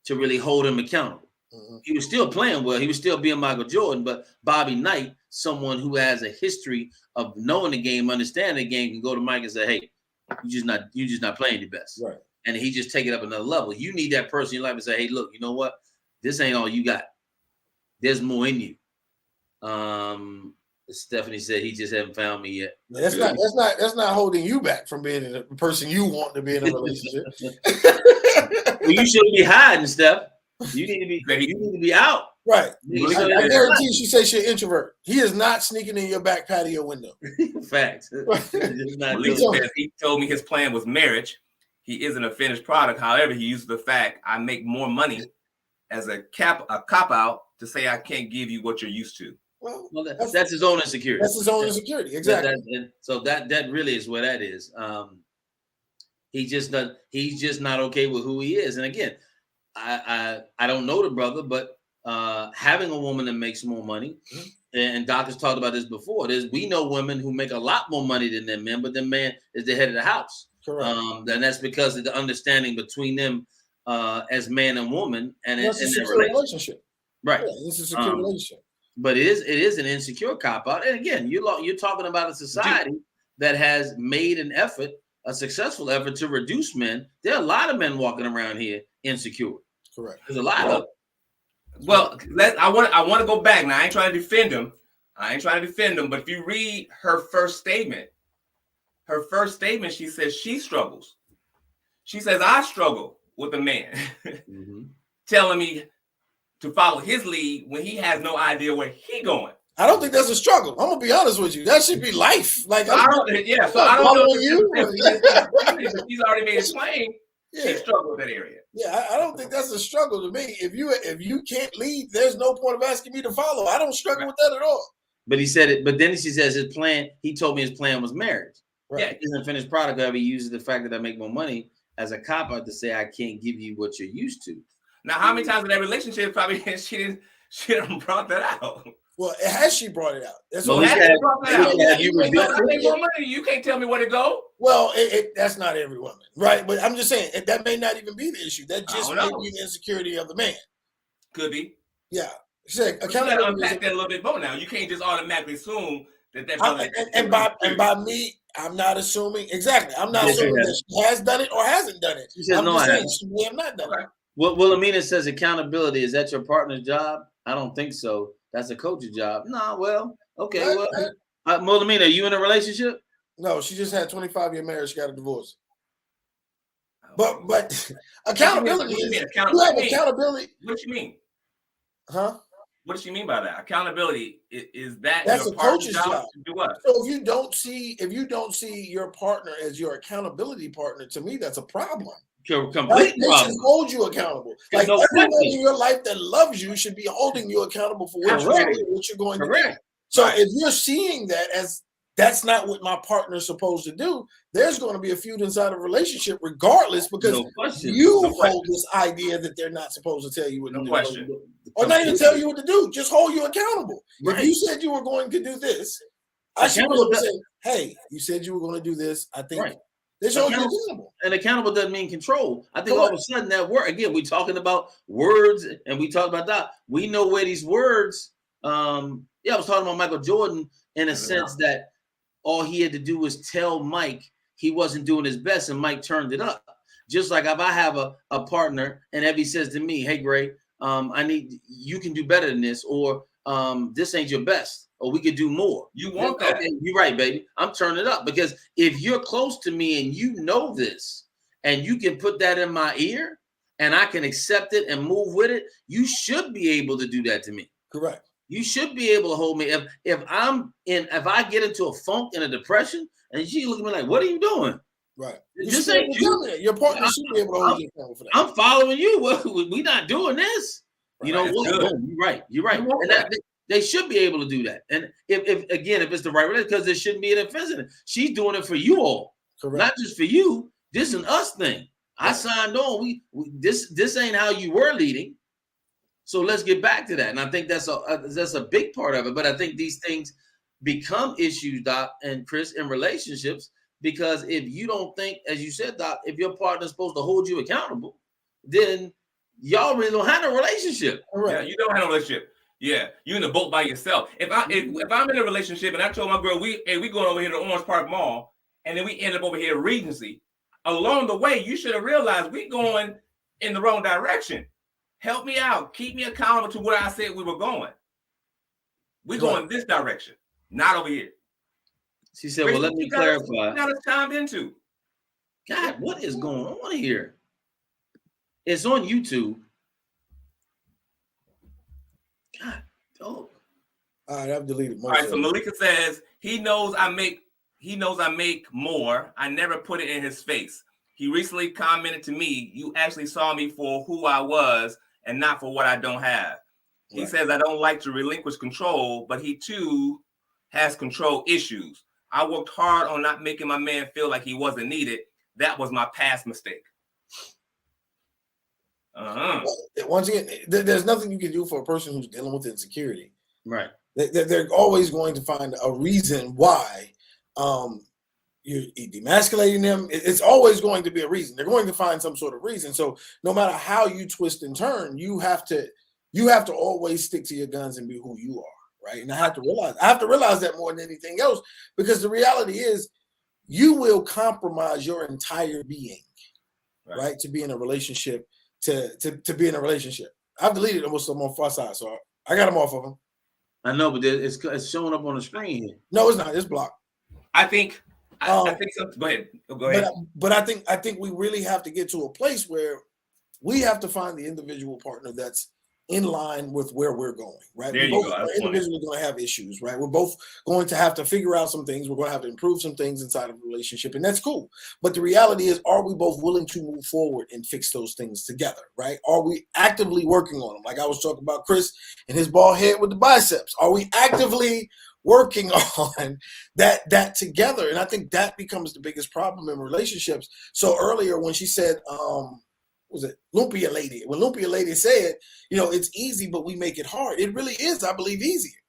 to really hold him accountable. Mm-hmm. He was still playing well. He was still being Michael Jordan. But Bobby Knight, someone who has a history of knowing the game, understanding the game, can go to Mike and say, "Hey, you're just not playing your best." Right. And he just take it up another level. You need that person in your life and say, "Hey, look, you know what? This ain't all you got. There's more in you." Stephanie said he just haven't found me yet. That's not holding you back from being the person you want to be in a relationship. Well, you shouldn't be hiding, Steph. You need to be out. Right. I guarantee you, she says she's an introvert. He is not sneaking in your back patio window. Facts. He told me his plan was marriage. He isn't a finished product. However, he used the fact I make more money as a cop out to say I can't give you what you're used to. Well, that's his own insecurity. That's his own insecurity, exactly. So that really is where that is. He's just not okay with who he is. And again, I don't know the brother, but having a woman that makes more money, and Doc has talked about this before. We know women who make a lot more money than their men, but their man is the head of the house. Correct. And that's because of the understanding between them as man and woman, and in their relationship. Right. Yeah, this is a secure relationship. But it is an insecure cop out. And again, you're talking about a society that has made an effort, a successful effort to reduce men. There are a lot of men walking around here insecure. Correct. There's a lot of them. Well, I want to go back now. I ain't trying to defend him. But if you read her first statement, she says she struggles. She says, I struggle with a man telling me to follow his lead when he has no idea where he going. I don't think that's a struggle. I'm gonna be honest with you. That should be life. Like, I don't know. If he's already made it plain. Yeah. She struggled with that area. Yeah, I don't think that's a struggle to me. If you can't lead, there's no point of asking me to follow. I don't struggle with that at all. But he said it. But then she says his plan. He told me his plan was marriage. Right. Yeah, he's a finished product. However, he uses the fact that I make more money as a cop out to say I can't give you what you're used to. Now, how many times in that relationship probably she didn't brought that out? Well, has she brought it out? That's what you can't tell me where to go. Well, that's not every woman, right? But I'm just saying that may not even be the issue. That just may be the insecurity of the man. Could be. Yeah. You gotta unpack that a little bit more now. You can't just automatically assume that. And by me, I'm not assuming exactly. I'm not assuming that she has done it or hasn't done it. I'm just saying she may have not done it. Well, Amina says accountability. Is that your partner's job? I don't think so. That's a coach's job. No, well, okay. Amina, are you in a relationship? No, she just had 25-year marriage. She got a divorce. But accountability. You have accountability. What do you mean? Huh? What does she mean by that? Accountability is that's your a coach's job to do what? So if you don't see your partner as your accountability partner, to me, that's a problem. They should hold you accountable. Like everyone in your life that loves you should be holding you accountable for what you're going to do. So if you're seeing that as that's not what my partner's supposed to do, there's going to be a feud inside a relationship regardless because you hold this idea that they're not supposed to tell you what to do. Or not even tell you what to do. Just hold you accountable. Right. If you said you were going to do this, I should be able to say, hey, you said you were going to do this. I think accountable. And accountable doesn't mean control. I think all of a sudden that word, again, we're talking about words and we talk about that. We know where these words, I was talking about Michael Jordan in a sense that all he had to do was tell Mike he wasn't doing his best and Mike turned it up. Just like if I have a partner and Evie says to me, hey, Gray, you can do better than this, or this ain't your best, or we could do more. You want that. Okay, you're right, baby. I'm turning it up because if you're close to me and you know this and you can put that in my ear and I can accept it and move with it, you should be able to do that to me. Correct. You should be able to hold me. If I get into a funk and a depression and she look at me like, what are you doing? Right. This ain't you. Your partner should be able to hold you accountable for that. I'm following you. We're not doing this. Right. You know, you're right. And they should be able to do that. And if it's the right relationship, because there shouldn't be an offense in it. She's doing it for you all, not just for you. This is an us thing. Right. I signed on. This ain't how you were leading. So let's get back to that. And I think that's a big part of it. But I think these things become issues, Doc and Chris, in relationships. Because if you don't think, as you said, Doc, if your partner's supposed to hold you accountable, then y'all really don't have a relationship. Right. Yeah, you don't have a relationship. Yeah, you in the boat by yourself. If I'm in a relationship and I told my girl, we going over here to Orange Park Mall, and then we end up over here at Regency, along the way, you should have realized we going in the wrong direction. Help me out. Keep me accountable to where I said we were going. We're going this direction, not over here. She said, well, let me clarify. What got us timed into? God, what is going on here? It's on YouTube. God, dog. All right, I've deleted. All right, so Malika says he knows I make more. I never put it in his face. He recently commented to me, you actually saw me for who I was and not for what I don't have. He says I don't like to relinquish control, but he too has control issues. I worked hard on not making my man feel like he wasn't needed. That was my past mistake. Once again, there's nothing you can do for a person who's dealing with insecurity. Right. They're always going to find a reason why you're demasculating them. It's always going to be a reason. They're going to find some sort of reason. So no matter how you twist and turn, you have to always stick to your guns and be who you are. Right. And I have to realize that more than anything else, because the reality is you will compromise your entire being, right? To be in a relationship, to be in a relationship. I've deleted them with some on far side, so I got them off of them. I know, but it's showing up on the screen here. No, it's not. It's blocked. I think so. Go ahead. Go ahead. But I think we really have to get to a place where we have to find the individual partner that's in line with where we're going, right? There We you both go. are individually going to have issues, right? We're both going to have to figure out some things. We're going to have to improve some things inside of a relationship, and that's cool. But the reality is, are we both willing to move forward and fix those things together, right? Are we actively working on them? Like I was talking about Chris and his bald head with the biceps. Are we actively working on that together? And I think that becomes the biggest problem in relationships. So earlier when she said, was it Lumpia Lady? When Lumpia Lady said, it's easy, but we make it hard. It really is, I believe, easier.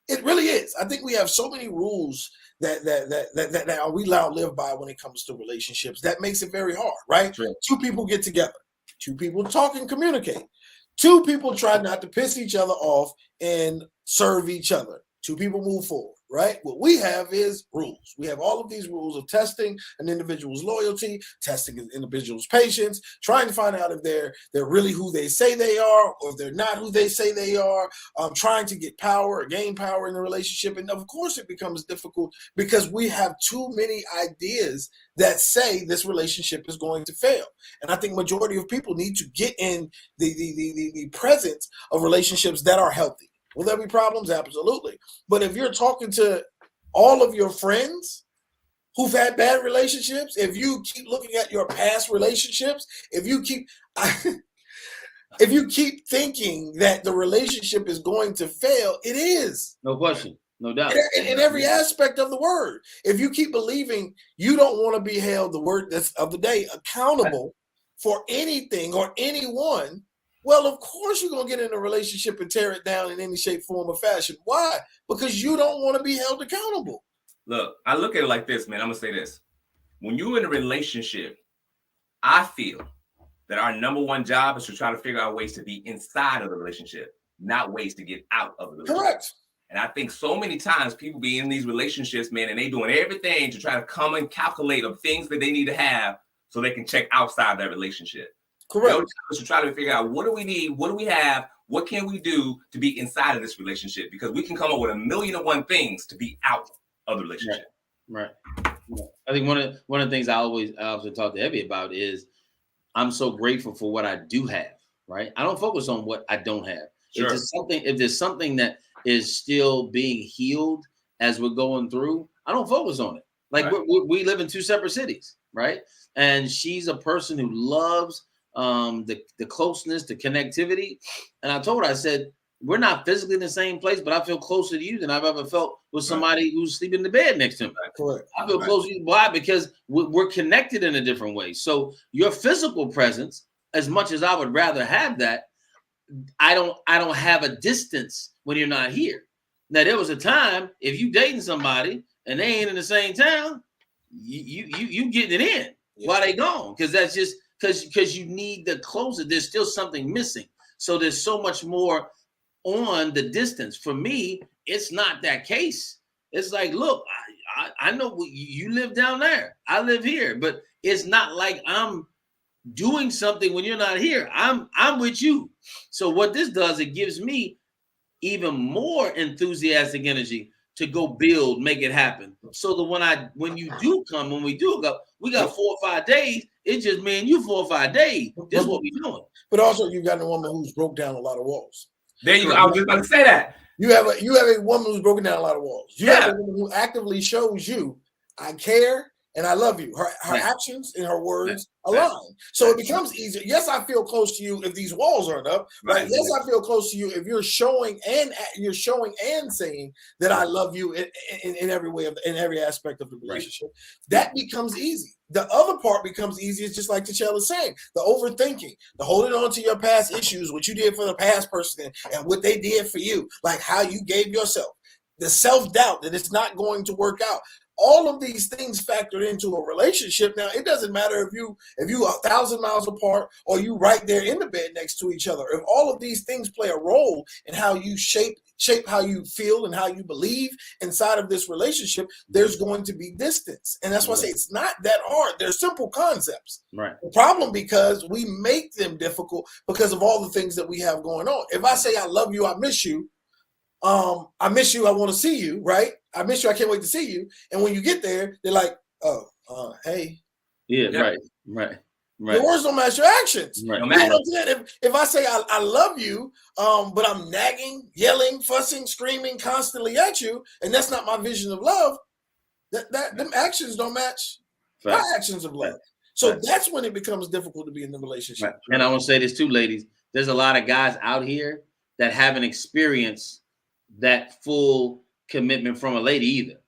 It really is. I think we have so many rules that we now live by when it comes to relationships. That makes it very hard, right? True. Two people get together. Two people talk and communicate. Two people try not to piss each other off and serve each other. Two people move forward, right? What we have is rules. We have all of these rules of testing an individual's loyalty, testing an individual's patience, trying to find out if they're really who they say they are or if they're not who they say they are, trying to get power or gain power in the relationship. And of course it becomes difficult because we have too many ideas that say this relationship is going to fail. And I think majority of people need to get in the presence of relationships that are healthy. Will there be problems? Absolutely. But if you're talking to all of your friends who've had bad relationships, if you keep looking at your past relationships, if you keep thinking that the relationship is going to fail, it is. No question. No doubt. In every aspect of the word. If you keep believing you don't want to be held, the word that's of the day, accountable for anything or anyone, well, of course you're going to get in a relationship and tear it down in any shape, form, or fashion. Why? Because you don't want to be held accountable. Look, I look at it like this, man. I'm going to say this. When you're in a relationship, I feel that our number one job is to try to figure out ways to be inside of the relationship, not ways to get out of the relationship. Correct. And I think so many times people be in these relationships, man, and they doing everything to try to come and calculate of things that they need to have so they can check outside that relationship. Correct. To try to figure out what do we need, what do we have, what can we do to be inside of this relationship? Because we can come up with 1,000,001 things to be out of the relationship. Right. I think one of the things I also talk to Evie about is I'm so grateful for what I do have. Right. I don't focus on what I don't have. Sure. If there's something that is still being healed as we're going through, I don't focus on it. Like right. we live in two separate cities, right? And she's a person who loves the closeness, the connectivity. And I told her, I said, we're not physically in the same place, but I feel closer to you than I've ever felt with somebody who's sleeping in the bed next to me. Correct. I feel closer to you. Why? Because we're connected in a different way. So your physical presence, as much as I would rather have that, I don't have a distance when you're not here. Now, there was a time if you dating somebody and they ain't in the same town, you getting it in while they gone. Because that's just because you need the closer. There's still something missing. So there's so much more on the distance. For me, it's not that case. It's like, look, I know you live down there. I live here, but it's not like I'm doing something when you're not here. I'm with you. So what this does, it gives me even more enthusiastic energy to go build, make it happen. So that when you do come, when we do go, we got 4 or 5 days. It's just me and you 4 or 5 days. This is what we're doing. But also you got a woman who's broke down a lot of walls. There you go. I was just about to say that. You have a woman who's broken down a lot of walls. You have a woman who actively shows you, I care and I love you. Her actions and her words align. So it becomes easier. Yes, I feel close to you if these walls aren't up. Right? Yes, I feel close to you if you're showing and saying that I love you in every way, in every aspect of the relationship. That becomes easy. The other part becomes easy. It's just like T'Challa is saying, the overthinking, the holding on to your past issues, what you did for the past person and what they did for you, like how you gave yourself, the self-doubt that it's not going to work out. all of these things factored into a relationship. Now, it doesn't matter if you 1,000 miles apart or you right there in the bed next to each other. If all of these things play a role in how you shape how you feel and how you believe inside of this relationship, there's going to be distance. And that's why I say it's not that hard. They're simple concepts. Right. The problem because we make them difficult because of all the things that we have going on. If I say I love you, I miss you, I want to see you, right? I miss you, I can't wait to see you. And when you get there, they're like, hey. Yeah. Right. Your words don't match your actions. Right. You know what I'm saying? If I say I love you, but I'm nagging, yelling, fussing, screaming constantly at you, and that's not my vision of love, them actions don't match my actions of love. So that's when it becomes difficult to be in the relationship. Right. And I want to say this too, ladies. There's a lot of guys out here that haven't experienced that full commitment from a lady either.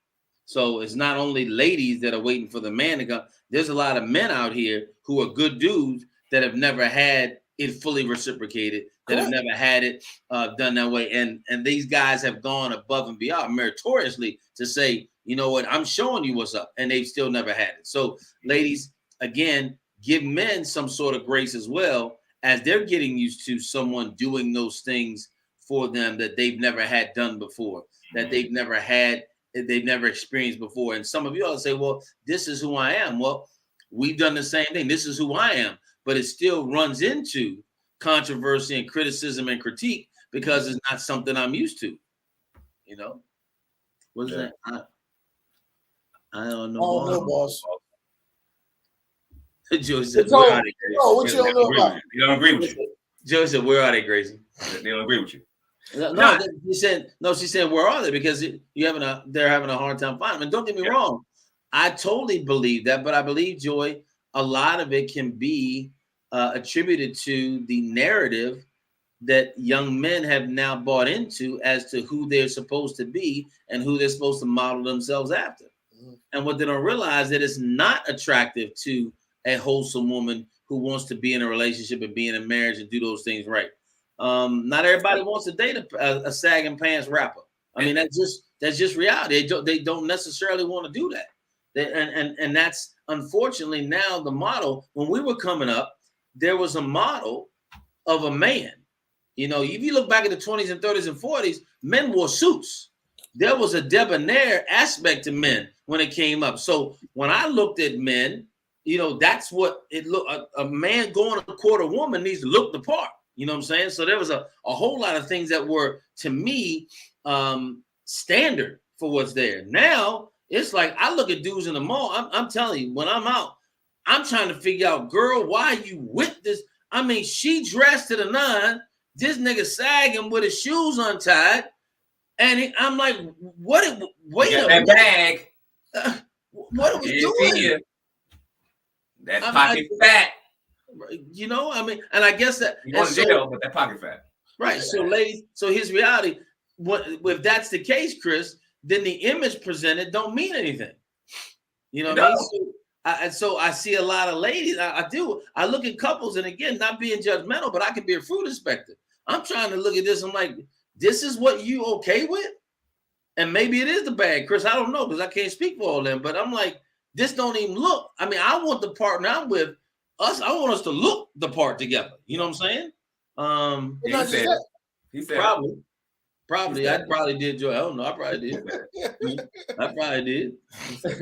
So it's not only ladies that are waiting for the man to come. There's a lot of men out here who are good dudes that have never had it fully reciprocated, that have never had it done that way. And these guys have gone above and beyond meritoriously to say, you know what, I'm showing you what's up. And they've still never had it. So ladies, again, give men some sort of grace as well as they're getting used to someone doing those things for them that they've never had done before, that they've never experienced before. And some of you all say, well, this is who I am. Well, we've done the same thing. This is who I am, but it still runs into controversy and criticism and critique because it's not something I'm used to. You know, what's that? I don't know. Oh, no, boss. Joe said, "Where are they, Gracie?" Oh, what you don't know about? They don't agree with you. Joe said, "Where are they, Gracie?" They don't agree with you. No, she said, "Where are they?" Because they're having a hard time finding them. And don't get me wrong, I totally believe that, but I believe, Joy, a lot of it can be attributed to the narrative that young men have now bought into as to who they're supposed to be and who they're supposed to model themselves after. And what they don't realize that it's not attractive to a wholesome woman who wants to be in a relationship and be in a marriage and do those things right. Not everybody wants to date a sagging pants rapper. I mean, that's just reality. They don't necessarily want to do that. And that's unfortunately now the model. When we were coming up, there was a model of a man. You know, if you look back at the 20s and 30s and 40s, men wore suits. There was a debonair aspect to men when it came up. So when I looked at men, you know, that's what it looked. A man going to court a woman needs to look the part. You know what I'm saying? So there was a whole lot of things that were, to me, standard for what's there. Now, it's like I look at dudes in the mall. I'm telling you, when I'm out, I'm trying to figure out, girl, why are you with this? I mean, she dressed to the nine. This nigga sagging with his shoes untied. And I'm like, wait a minute. Bag. What are we doing? That pocket fat. You know, I mean, and I guess that you want to jail, but that pocket fat. Right. So, ladies, so here's reality. If that's the case, Chris, then the image presented don't mean anything. You know what I mean? So I see a lot of ladies. I do. I look at couples, and again, not being judgmental, but I can be a fruit inspector. I'm trying to look at this. I'm like, this is what you okay with? And maybe it is the bag, Chris. I don't know because I can't speak for all of them. But I'm like, this don't even look. I mean, I want the partner I'm with us. I want us to look the part together. You know what I'm saying? He said Probably. I probably did, Joy. I don't know. I probably did.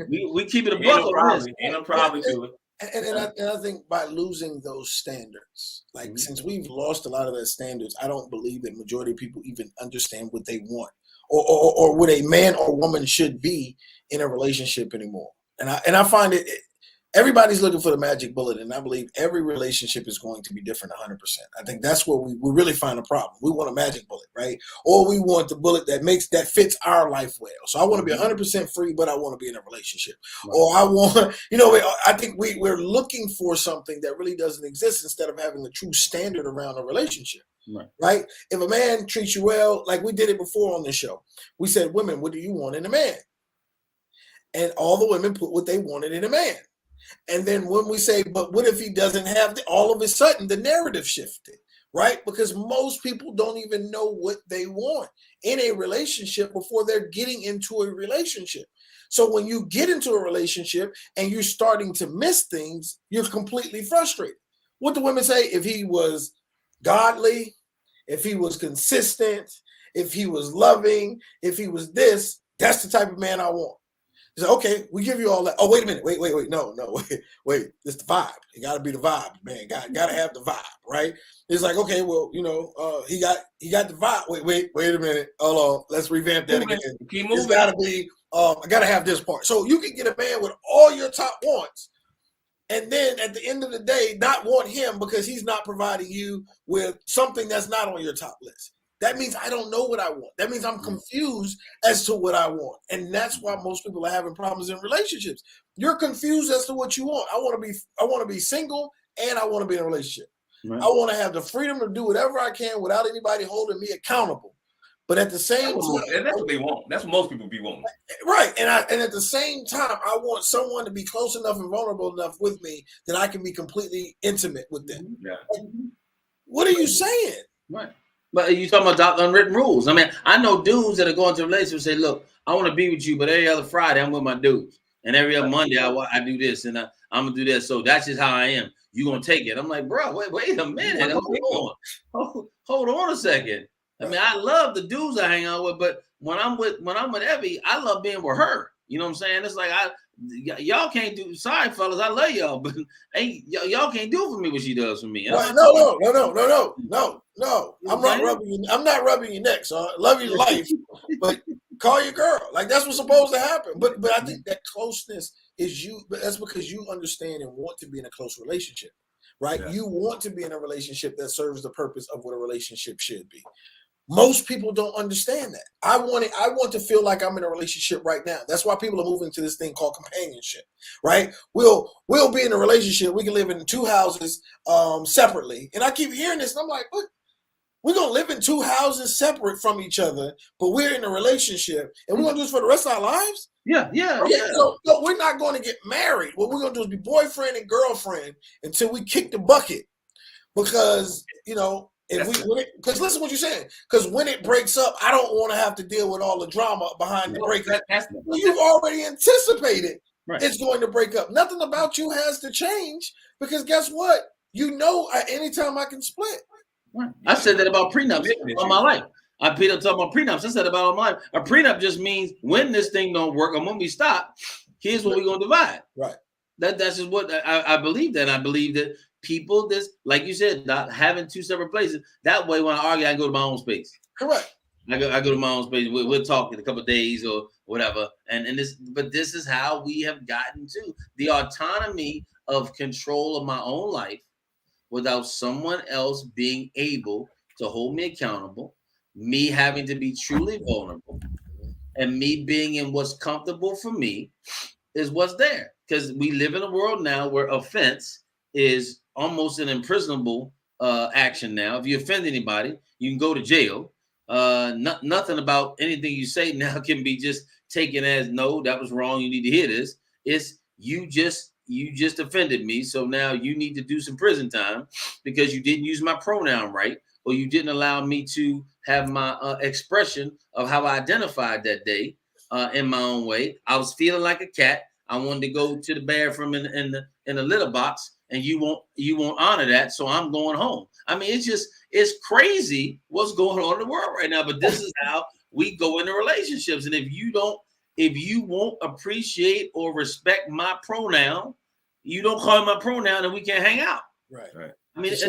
We keep it a buck. Ain't no problem to it. And I think by losing those standards, like since we've lost a lot of those standards, I don't believe that majority of people even understand what they want or what a man or woman should be in a relationship anymore. And I find everybody's looking for the magic bullet, and I believe every relationship is going to be different 100%. I think that's where we really find a problem. We want a magic bullet, right? Or we want the bullet that fits our life well. So I want to be 100% free, but I want to be in a relationship. Right. Or I want, I think we're looking for something that really doesn't exist instead of having a true standard around a relationship. Right? If a man treats you well, like we did it before on the show, we said, women, what do you want in a man? And all the women put what they wanted in a man. And then when we say, but what if he doesn't have all of a sudden the narrative shifted, right? Because most people don't even know what they want in a relationship before they're getting into a relationship. So when you get into a relationship and you're starting to miss things, you're completely frustrated. What do women say? If he was godly, if he was consistent, if he was loving, if he was this, that's the type of man I want. He said, okay, we give you all that. Oh, wait a minute. Wait. No, wait. It's the vibe. It got to be the vibe, man. Got to have the vibe, right? It's like, okay, well, he got the vibe. Wait a minute. Hold on. Let's revamp that again. Keep moving. It's got to be, I got to have this part. So you can get a man with all your top wants, and then at the end of the day, not want him because he's not providing you with something that's not on your top list. That means I don't know what I want. That means I'm confused as to what I want. And that's why most people are having problems in relationships. You're confused as to what you want. I want to be single and I want to be in a relationship. Right. I want to have the freedom to do whatever I can without anybody holding me accountable. But at the same time, and that's what they want. That's what most people be wanting. Right. And at the same time, I want someone to be close enough and vulnerable enough with me that I can be completely intimate with them. Yeah. Like, what are you saying? Right. But you talking about unwritten rules. I mean, I know dudes that are going to relationships and say, look, I want to be with you, but every other Friday I'm with my dudes. And every other Monday I do this and I'm going to do this. So that's just how I am. You going to take it. I'm like, bro, wait a minute. Hold on a second. I mean, I love the dudes I hang out with, but when I'm with Evie, I love being with her. You know what I'm saying? It's like y'all can't do. Sorry, fellas, I love y'all, but y'all can't do for me what she does for me. Right, no. I'm not rubbing your neck, so I love your life, but call your girl. Like that's what's supposed to happen. But I think that closeness is you. But that's because you understand and want to be in a close relationship, right? Yeah. You want to be in a relationship that serves the purpose of what a relationship should be. Most people don't understand that. I want to feel like I'm in a relationship right now. That's why people are moving to this thing called companionship, right? We'll be in a relationship. We can live in two houses separately. And I keep hearing this, and I'm like, what? We're going to live in two houses separate from each other, but we're in a relationship, and we're going to do this for the rest of our lives? Yeah. So we're not going to get married. What we're going to do is be boyfriend and girlfriend until we kick the bucket because, because listen what you're saying. Because when it breaks up, I don't want to have to deal with all the drama behind the breakup. You've already anticipated it's going to break up. Nothing about you has to change because guess what? At any time I can split. Right. I said that about prenups all my life. Talking about prenups. I said about all my life. A prenup just means when this thing don't work and when we stop, here's what we're going to divide. Right. That's just what I believe that. I believe that people, like you said, not having two separate places. That way, when I argue, I go to my own space. Correct. I go to my own space. We'll talk in a couple of days or whatever. But this is how we have gotten to the autonomy of control of my own life without someone else being able to hold me accountable, me having to be truly vulnerable, and me being in what's comfortable for me is what's there. Because we live in a world now where offense is almost an imprisonable action now. If you offend anybody, you can go to jail. Nothing about anything you say now can be just taken as, no, that was wrong. You need to hear this. It's you just offended me. So now you need to do some prison time because you didn't use my pronoun right, or you didn't allow me to have my expression of how I identified that day in my own way. I was feeling like a cat. I wanted to go to the bathroom in the litter box, and you won't honor that. So I'm going home. I mean, it's crazy what's going on in the world right now. But this is how we go into relationships. And if you won't appreciate or respect my pronoun, you don't call my pronoun, and we can't hang out. Right. I mean, it's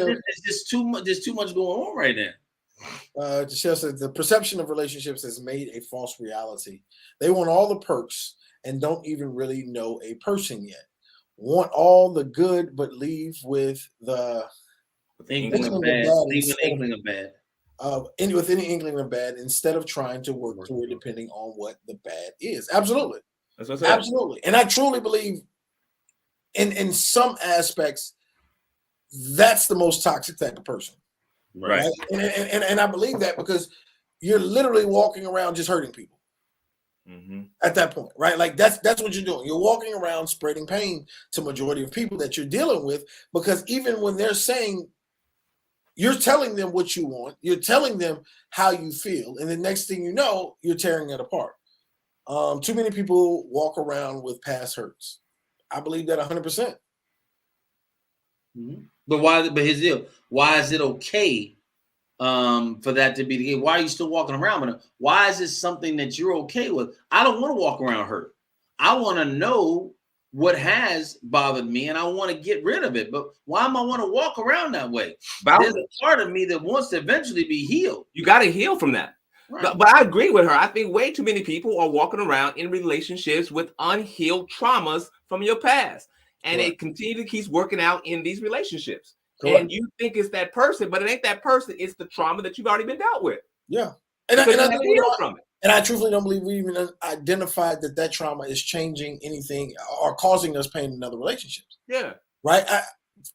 just too much. There's too much going on right now. Just the perception of relationships has made a false reality. They want all the perks and don't even really know a person yet. Want all the good, but leave with the inkling of bad. Leave with inkling of bad. With any inkling of bad, instead of trying to work through it, depending on what the bad is. Absolutely, that's what I said. Absolutely, and I truly believe, in some aspects, that's the most toxic type of person. Right? And I believe that because you're literally walking around just hurting people. Mm-hmm. At that point, right? Like that's what you're doing. You're walking around spreading pain to majority of people that you're dealing with, because even when they're saying, you're telling them what you want, you're telling them how you feel, and the next thing you know, you're tearing it apart. Too many people walk around with past hurts. I believe that 100%. Mm-hmm. But why? But here's the deal. Why is it okay for that to be the case? Why are you still walking around with it? Why is this something that you're okay with? I don't want to walk around hurt. I want to know what has bothered me, and I want to get rid of it. But why am I want to walk around that way? There's a part of me that wants to eventually be healed. You got to heal from that. Right. But I agree with her. I think way too many people are walking around in relationships with unhealed traumas from your past. And it continually keeps working out in these relationships. Correct. And you think it's that person, but it ain't that person. It's the trauma that you've already been dealt with. Yeah. And I truthfully don't believe we even identified that trauma is changing anything or causing us pain in other relationships. Yeah. Right?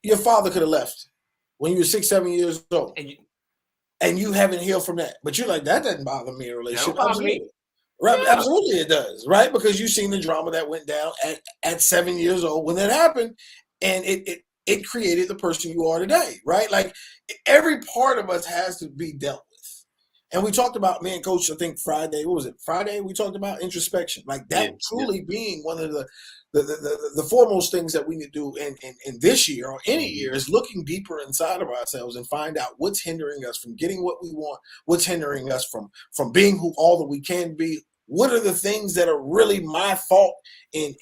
Your father could have left when you were 6, 7 years old. And you haven't healed from that. But you're like, that doesn't bother me in a relationship. Absolutely. Right? Yeah. Absolutely it does. Right? Because you've seen the drama that went down at 7 years old when that happened. And it created the person you are today. Right? Like every part of us has to be dealt with. And we talked about, me and Coach, I think Friday, what was it? Friday, we talked about introspection. Like that truly being one of the foremost things that we need to do in this year or any year is looking deeper inside of ourselves and find out what's hindering us from getting what we want, what's hindering us from being all that we can be. What are the things that are really my fault in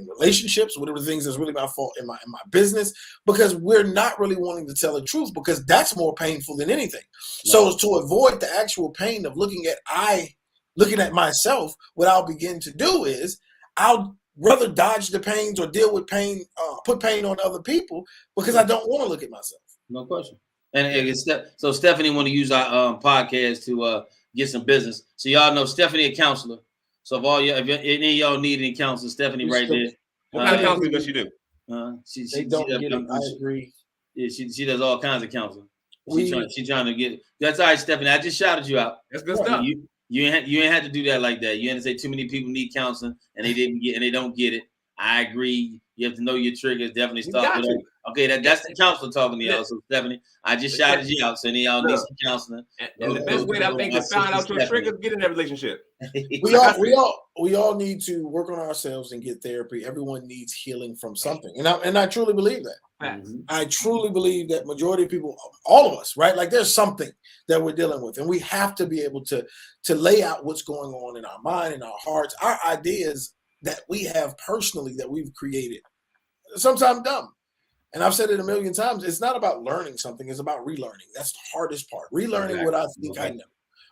relationships? What are the things that's really my fault in my business? Because we're not really wanting to tell the truth because that's more painful than anything. No. So to avoid the actual pain of looking at myself, what I'll begin to do is I'll rather dodge the pains or deal with pain, put pain on other people because I don't want to look at myself. No question. And so Stephanie want to use our podcast to get some business. So y'all know Stephanie a counselor. So if any of y'all need any counseling, Stephanie right there. What kind of counseling does she do? I agree. Yeah, she does all kinds of counseling. She's trying to get. That's all right, Stephanie. I just shouted you out. That's good stuff. You ain't had to do that like that. You had to say too many people need counseling and they don't get it. I agree. You have to know your triggers. Definitely start with that. Okay, that's the counselor talking to y'all. So Stephanie, I just shouted you out. So any of y'all need some counseling. And the best way I think to find out your triggers, get in that relationship. We all need to work on ourselves and get therapy. Everyone needs healing from something, and I truly believe that. Mm-hmm. I truly believe that majority of people, all of us, right? Like there's something that we're dealing with, and we have to be able to lay out what's going on in our mind, in our hearts, our ideas that we have personally that we've created. Sometimes dumb. And I've said it a million times. It's not about learning something. It's about relearning. That's the hardest part. Relearning what I think I know,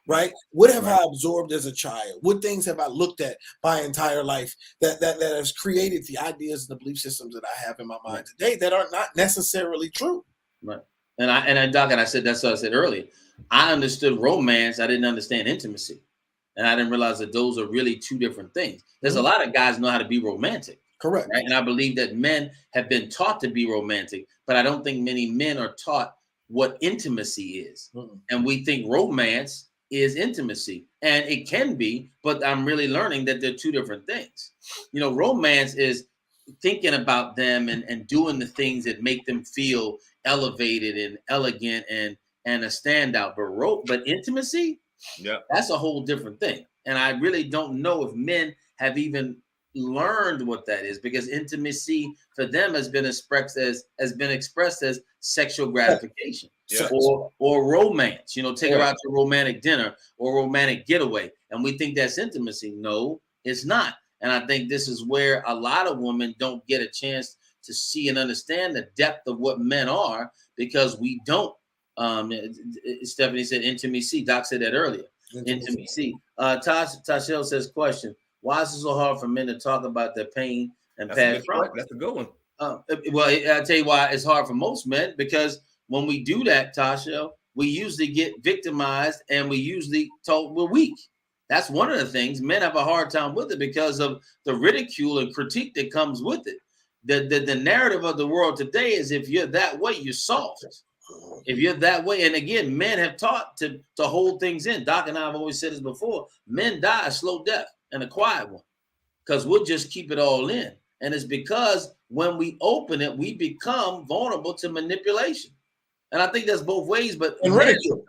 right? What have I absorbed as a child? What things have I looked at my entire life that has created the ideas and the belief systems that I have in my mind today that are not necessarily true? Right. And Doc, and I said, that's what I said earlier. I understood romance. I didn't understand intimacy. And I didn't realize that those are really two different things. There's a lot of guys know how to be romantic. Correct. Right? And I believe that men have been taught to be romantic, but I don't think many men are taught what intimacy is. Mm-hmm. And we think romance is intimacy. And it can be, but I'm really learning that they're two different things. You know, romance is thinking about them and doing the things that make them feel elevated and elegant and a standout. But intimacy, that's a whole different thing. And I really don't know if men have even learned what that is, because intimacy for them has been expressed as sexual gratification or romance. You know, take her out to a romantic dinner or romantic getaway, and we think that's intimacy. No, it's not. And I think this is where a lot of women don't get a chance to see and understand the depth of what men are, because we don't. Stephanie said intimacy. Doc said that earlier. Intimacy. Tashel says, question: why is it so hard for men to talk about their pain and past trauma? That's a good one. Well, I'll tell you why it's hard for most men, because when we do that, Tasha, we usually get victimized and we usually told we're weak. That's one of the things. Men have a hard time with it because of the ridicule and critique that comes with it. The narrative of the world today is if you're that way, you're soft. If you're that way, and again, men have taught to hold things in. Doc and I have always said this before. Men die a slow death and a quiet one, because we'll just keep it all in. And it's because when we open it, we become vulnerable to manipulation. And I think that's both ways, but ridicule.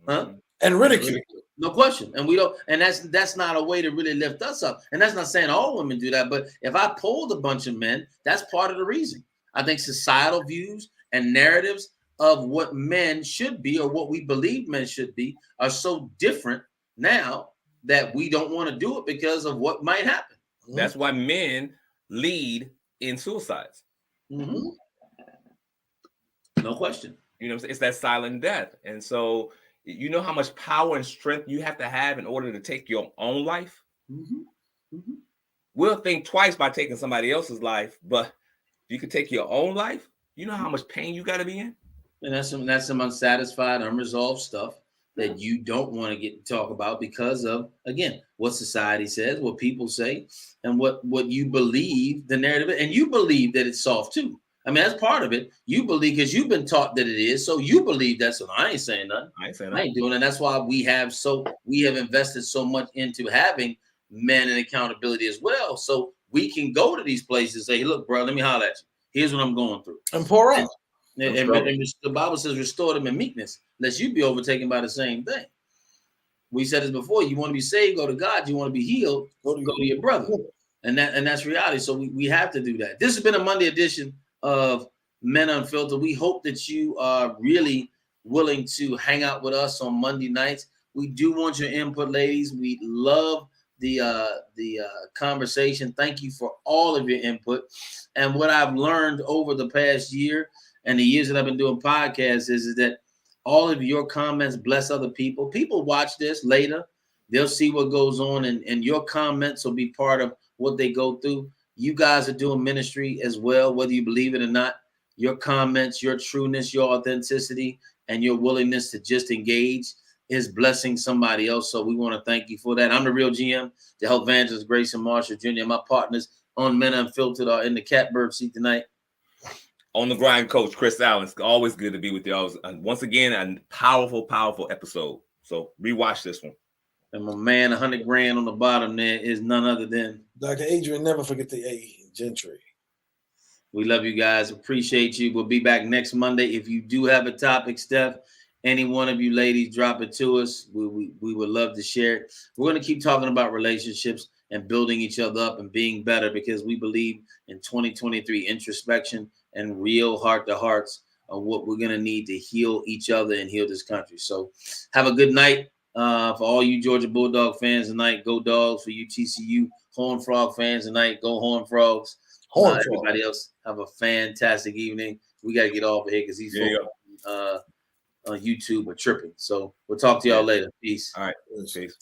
Huh? And ridicule. No question. And we don't, and that's not a way to really lift us up. And that's not saying all women do that, but if I polled a bunch of men, that's part of the reason. I think societal views and narratives of what men should be or what we believe men should be are so different now that we don't want to do it because of what might happen. That's why men lead in suicides. Mm-hmm. No question. You know, it's that silent death. And so, you know how much power and strength you have to have in order to take your own life? Mm-hmm. Mm-hmm. We'll think twice by taking somebody else's life, but you can take your own life. You know how much pain you got to be in? And that's some unsatisfied, unresolved stuff that you don't want to talk about because of, again, what society says, what people say, and what you believe the narrative is. And you believe that it's soft too. I mean, that's part of it. You believe because you've been taught that it is. So you believe that's what I ain't saying nothing. I ain't doing it. And that's why we have invested so much into having men and accountability as well. So we can go to these places and say, hey, look, bro, let me holler at you. Here's what I'm going through. And pour out. And the Bible says, restore them in meekness, lest you be overtaken by the same thing. We said this before. You want to be saved, go to God. You want to be healed, go to your brother. And that's reality. So we have to do that. This has been a Monday edition of Men Unfiltered. We hope that you are really willing to hang out with us on Monday nights. We do want your input, ladies. We love the conversation. Thank you for all of your input. And what I've learned over the past year and the years that I've been doing podcasts is that all of your comments bless other people. People watch this later. They'll see what goes on, and your comments will be part of what they go through. You guys are doing ministry as well, whether you believe it or not. Your comments, your trueness, your authenticity, and your willingness to just engage is blessing somebody else. So we want to thank you for that. I'm the real GM, the health evangelist Grayson Marshall Jr. My partners on Men Unfiltered are in the catbird seat tonight. On the grind, Coach Chris Allen. It's always good to be with y'all. Once again, a powerful, powerful episode. So rewatch this one. And my man, 100 grand on the bottom there is none other than Dr. Adrian. Never forget the A Gentry. We love you guys. Appreciate you. We'll be back next Monday. If you do have a topic, Steph, any one of you ladies, drop it to us. We would love to share it. We're going to keep talking about relationships and building each other up and being better because we believe in 2023 introspection and real heart-to-hearts of what we're going to need to heal each other and heal this country. So have a good night. For all you Georgia Bulldog fans tonight, go Dogs. For you TCU Horned Frog fans tonight, go Horned Frogs. Everybody else, have a fantastic evening. We got to get off of here because these folks on YouTube are tripping. So we'll talk to y'all later. Peace. All right. Peace.